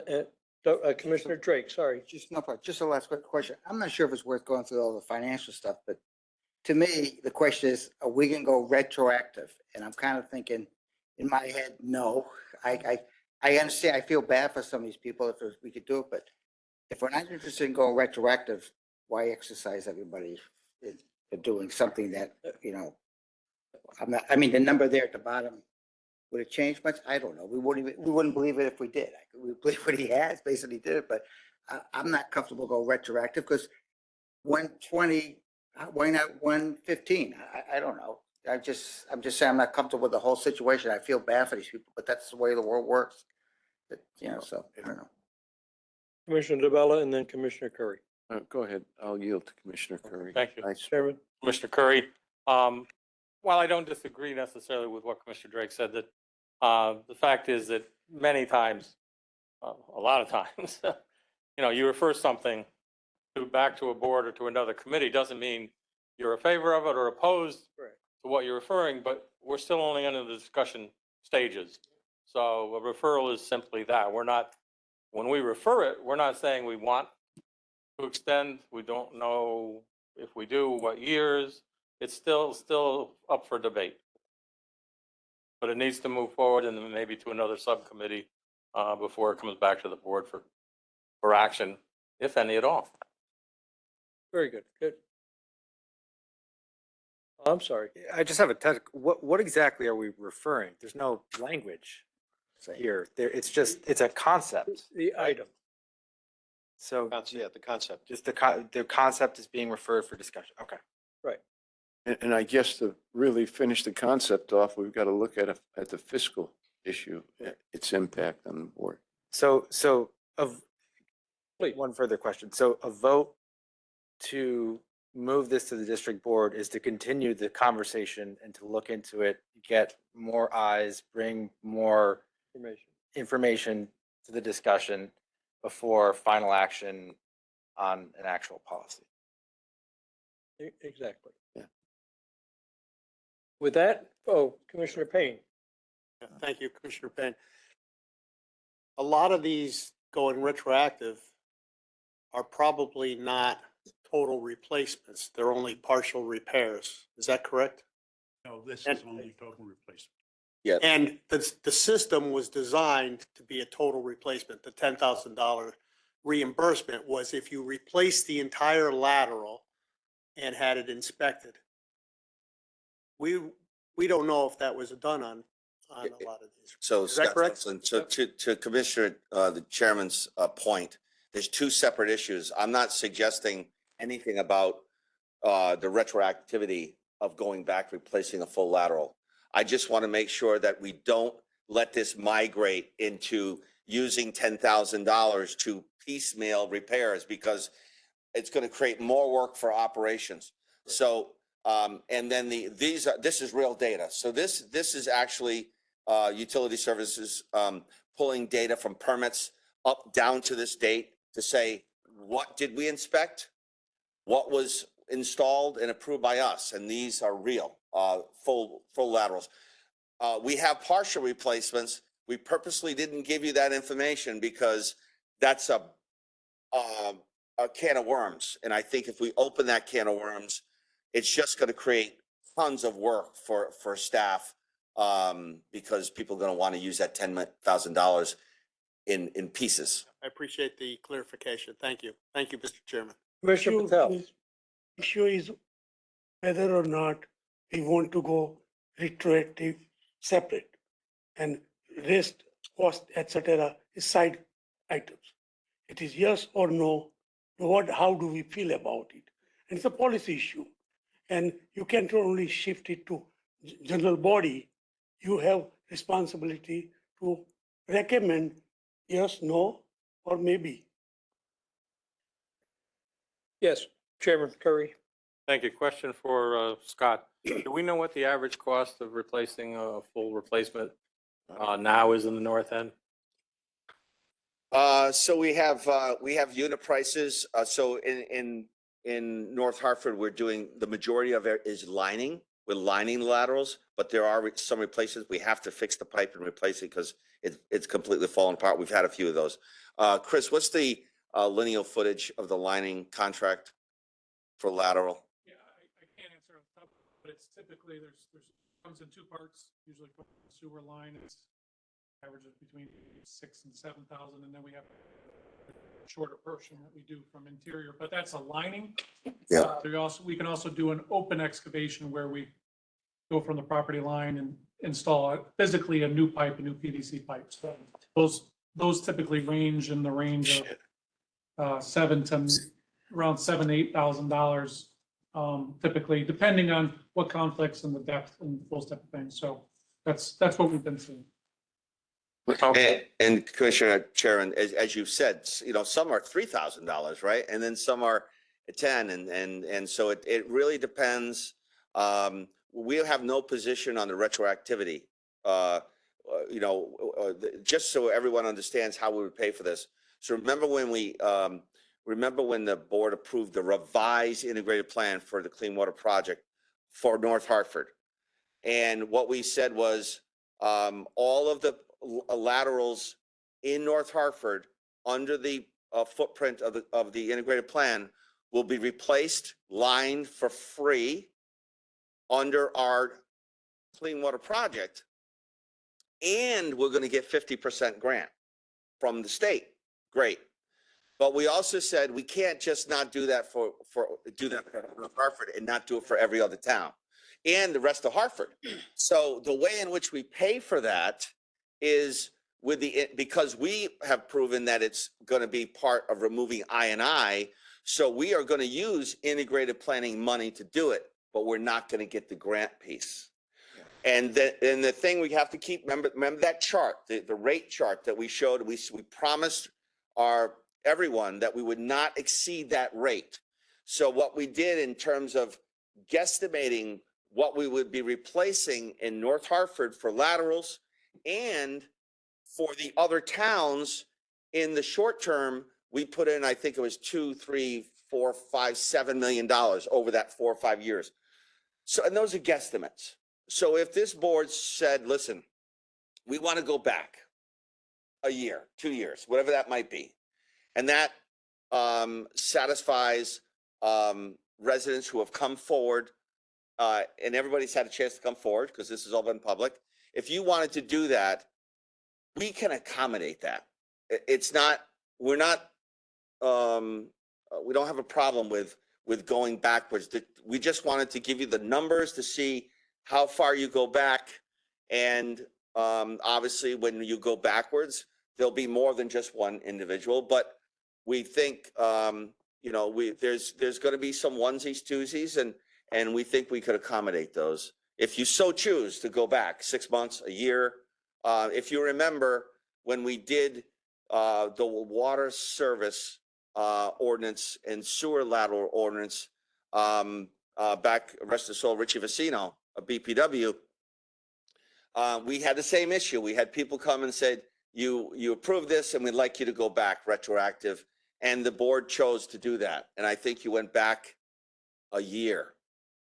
Commissioner Drake, sorry. Just no problem. Just a last quick question. I'm not sure if it's worth going through all the financial stuff, but to me, the question is, are we gonna go retroactive? And I'm kind of thinking in my head, no. I understand, I feel bad for some of these people if we could do it, but if we're not interested in going retroactive, why exercise everybody in doing something that, you know, I mean, the number there at the bottom, would it change much? I don't know. We wouldn't believe it if we did. We believe what he has, basically did it, but I'm not comfortable going retroactive because 120, why not 115? I don't know. I'm just saying I'm not comfortable with the whole situation. I feel bad for these people, but that's the way the world works. But, you know, so I don't know. Commissioner DeBella and then Commissioner Curry. Go ahead. I'll yield to Commissioner Curry. Thank you. Chairman? Commissioner Curry, while I don't disagree necessarily with what Commissioner Drake said, that the fact is that many times, a lot of times, you refer something back to a board or to another committee, doesn't mean you're in favor of it or opposed Correct. to what you're referring, but we're still only in the discussion stages. So a referral is simply that. We're not, when we refer it, we're not saying we want to extend. We don't know if we do, what years. It's still up for debate. But it needs to move forward and then maybe to another subcommittee before it comes back to the board for action, if any at all. Very good. Good. I'm sorry. I just have a what exactly are we referring? There's no language here. It's a concept. The item. So Yeah, the concept. just the concept is being referred for discussion. Okay. And I guess to really finish the concept off, we've got to look at the fiscal issue, its impact on the board. So Please. one further question. So a vote to move this to the district board is to continue the conversation and to look into it, get more eyes, bring more information to the discussion before final action on an actual policy. Exactly. Yeah. With that, Commissioner Payne. Thank you, Commissioner Penn. A lot of these going retroactive are probably not total replacements. They're only partial repairs. Is that correct? No, this is only total replacement. Yeah. And the system was designed to be a total replacement. The $10,000 reimbursement was if you replaced the entire lateral and had it inspected. We don't know if that was done on a lot of these. So Is that Scott correct? Johnson, so to Commissioner, the chairman's point, there's two separate issues. I'm not suggesting anything about the retroactivity of going back, replacing a full lateral. I just want to make sure that we don't let this migrate into using $10,000 to piecemeal repairs because it's going to create more work for operations. So, and then this is real data. So this is actually utility services pulling data from permits up down to this date to say, what did we inspect? What was installed and approved by us? And these are real, full laterals. We have partial replacements. We purposely didn't give you that information because that's a a can of worms. And I think if we open that can of worms, it's just going to create tons of work for staff, because people are going to want to use that $10,000 in pieces. I appreciate the clarification. Thank you. Thank you, Mr. Chairman. Commissioner Patel. Issue is whether or not we want to go retroactive separate and rest cost, etc. is side items. It is yes or no. How do we feel about it? And it's a policy issue. And you can't only shift it to general body. You have responsibility to recommend yes, no, or maybe. Yes, Chairman Curry. Thank you. Question for Scott. Do we know what the average cost of replacing a full replacement now is in the north end? So we have unit prices. So in North Hartford, we're doing, the majority of it is lining. We're lining the laterals, but there are some replacements. We have to fix the pipe and replace it because it's completely fallen apart. We've had a few of those. Chris, what's the lineal footage of the lining contract for lateral? Yeah, I can't answer off the top, but it's typically, comes in two parts, usually for the sewer line, it's averages between 6,000 and 7,000, and then we have a shorter portion that we do from interior, but that's a lining. Yeah. We can also do an open excavation where we go from the property line and install physically a new pipe, a new PVC pipe. So those typically range in the range of around $7,000-8,000, typically, depending on what conflicts and the depth and those type of things. So that's what we've been seeing. And Commissioner Chairman, as you've said, some are $3,000, right? And then some are 10, and so it really depends. We have no position on the retroactivity. Just so everyone understands how we would pay for this. So remember when the board approved the revised integrated plan for the clean water project for North Hartford, and what we said was all of the laterals in North Hartford under the footprint of the integrated plan will be replaced, lined for free under our clean water project, and we're going to get 50% grant from the state. Great. But we also said we can't just not do that for North Hartford and not do it for every other town and the rest of Hartford. So the way in which we pay for that is because we have proven that it's going to be part of removing I&I. So we are going to use integrated planning money to do it, but we're not going to get the grant piece. And the thing we have to keep, remember that chart, the rate chart that we showed, we promised everyone that we would not exceed that rate. So what we did in terms of guesstimating what we would be replacing in North Hartford for laterals and for the other towns in the short term, we put in, I think it was $2, $3, $4, $5, $7 million over that 4 or 5 years. So, and those are guesstimates. So if this board said, listen, we want to go back a year, 2 years, whatever that might be, and that satisfies residents who have come forward, and everybody's had a chance to come forward because this has all been public. If you wanted to do that, we can accommodate that. It's not, we don't have a problem with going backwards. We just wanted to give you the numbers to see how far you go back. And obviously when you go backwards, there'll be more than just one individual, but we think, there's going to be some onesies, twosies, and we think we could accommodate those. If you so choose to go back 6 months, a year, if you remember when we did the water service ordinance and sewer lateral ordinance back, rest of the soul, Richie Vicino, a BPW, we had the same issue. We had people come and said, you approved this and we'd like you to go back retroactive. And the board chose to do that. And I think you went back a year,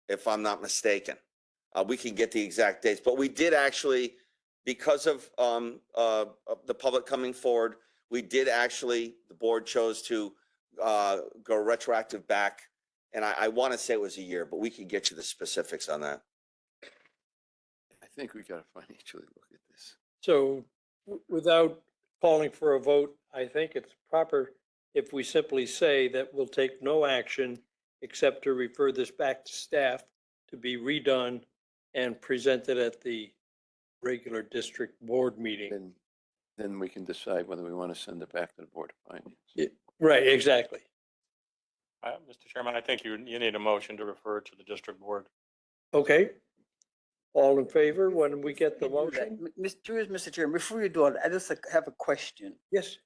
if I'm not mistaken. We can get the exact dates, but we did actually, because of the public coming forward, we did actually, the board chose to go retroactive back. And I want to say it was a year, but we can get you the specifics on that. I think we gotta financially look at this. So without calling for a vote, I think it's proper if we simply say that we'll take no action except to refer this back to staff to be redone and presented at the regular district board meeting. Then we can decide whether we want to send it back to the Board of Finance. Right, exactly. Mr. Chairman, I think you need a motion to refer to the district board. Okay. All in favor when we get the motion? Mr. Chairman, before you do it, I just have a question. Yes.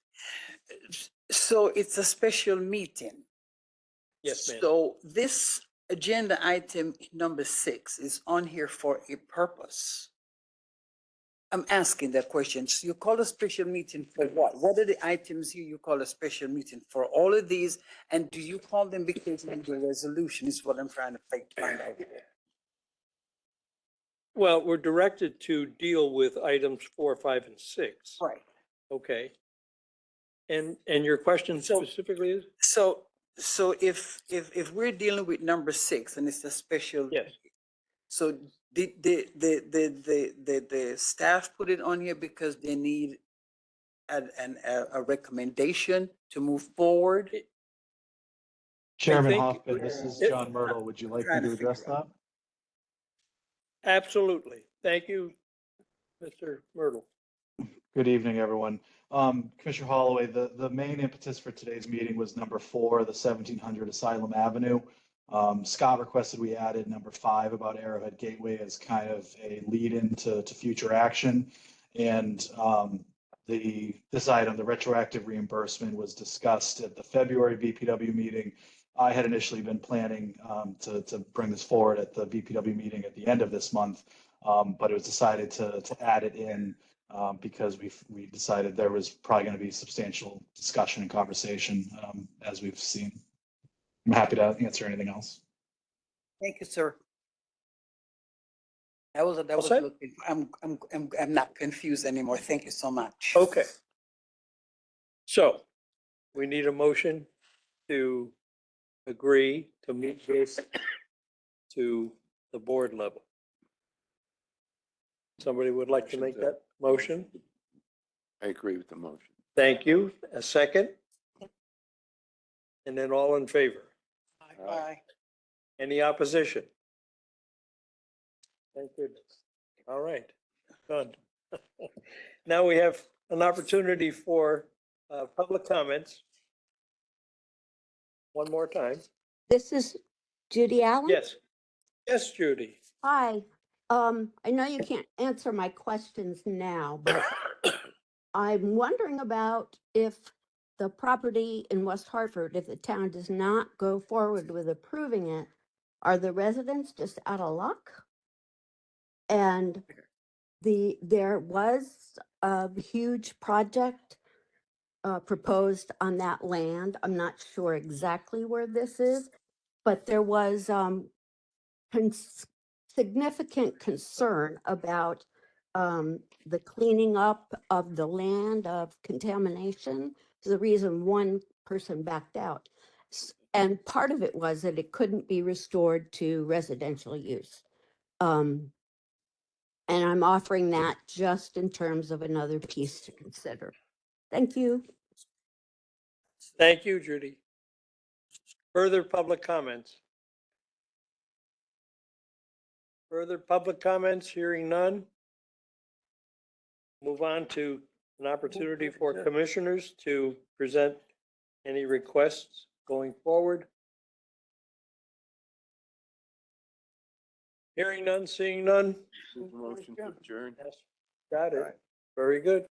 So it's a special meeting. Yes, ma'am. So this agenda item number 6 is on here for a purpose. I'm asking that question. So you call a special meeting for what? What are the items here you call a special meeting for? All of these? And do you call them because of the resolution is what I'm trying to find out. Well, we're directed to deal with items 4, 5, and 6. Right. Okay. And your question specifically is? So if we're dealing with number 6 and it's a special. Yes. So the staff put it on here because they need a recommendation to move forward? Chairman think- Hoffman, this is John Myrtle. Would you like me to address that? Absolutely. Thank you, Mr. Myrtle. Good evening, everyone. Commissioner Holloway, the main impetus for today's meeting was number 4, the 1700 Asylum Avenue. Scott requested we added number 5 about Arrowhead Gateway as kind of a lead-in to future action. And this item, the retroactive reimbursement, was discussed at the February BPW meeting. I had initially been planning to bring this forward at the BPW meeting at the end of this month, but it was decided to add it in because we decided there was probably going to be substantial discussion and conversation as we've seen. I'm happy to answer anything else. Thank you, sir. That was set? I'm not confused anymore. Thank you so much. Okay. So we need a motion to agree to move this to the board level. Somebody would like to make that motion? I agree with the motion. Thank you. A second? And then all in favor? Aye. Any opposition? Thank goodness. All right, done. Now we have an opportunity for public comments. One more time. This is Judy Allen? Yes. Yes, Judy. Hi. I know you can't answer my questions now, but I'm wondering about if the property in West Hartford, if the town does not go forward with approving it, are the residents just out of luck? And there was a huge project proposed on that land. I'm not sure exactly where this is, but there was significant concern about the cleaning up of the land of contamination. The reason one person backed out. And part of it was that it couldn't be restored to residential use. And I'm offering that just in terms of another piece to consider. Thank you. Thank you, Judy. Further public comments? Further public comments? Hearing none. Move on to an opportunity for commissioners to present any requests going forward. Hearing none, seeing none. Motion to adjourn. Yes, got it. Very good.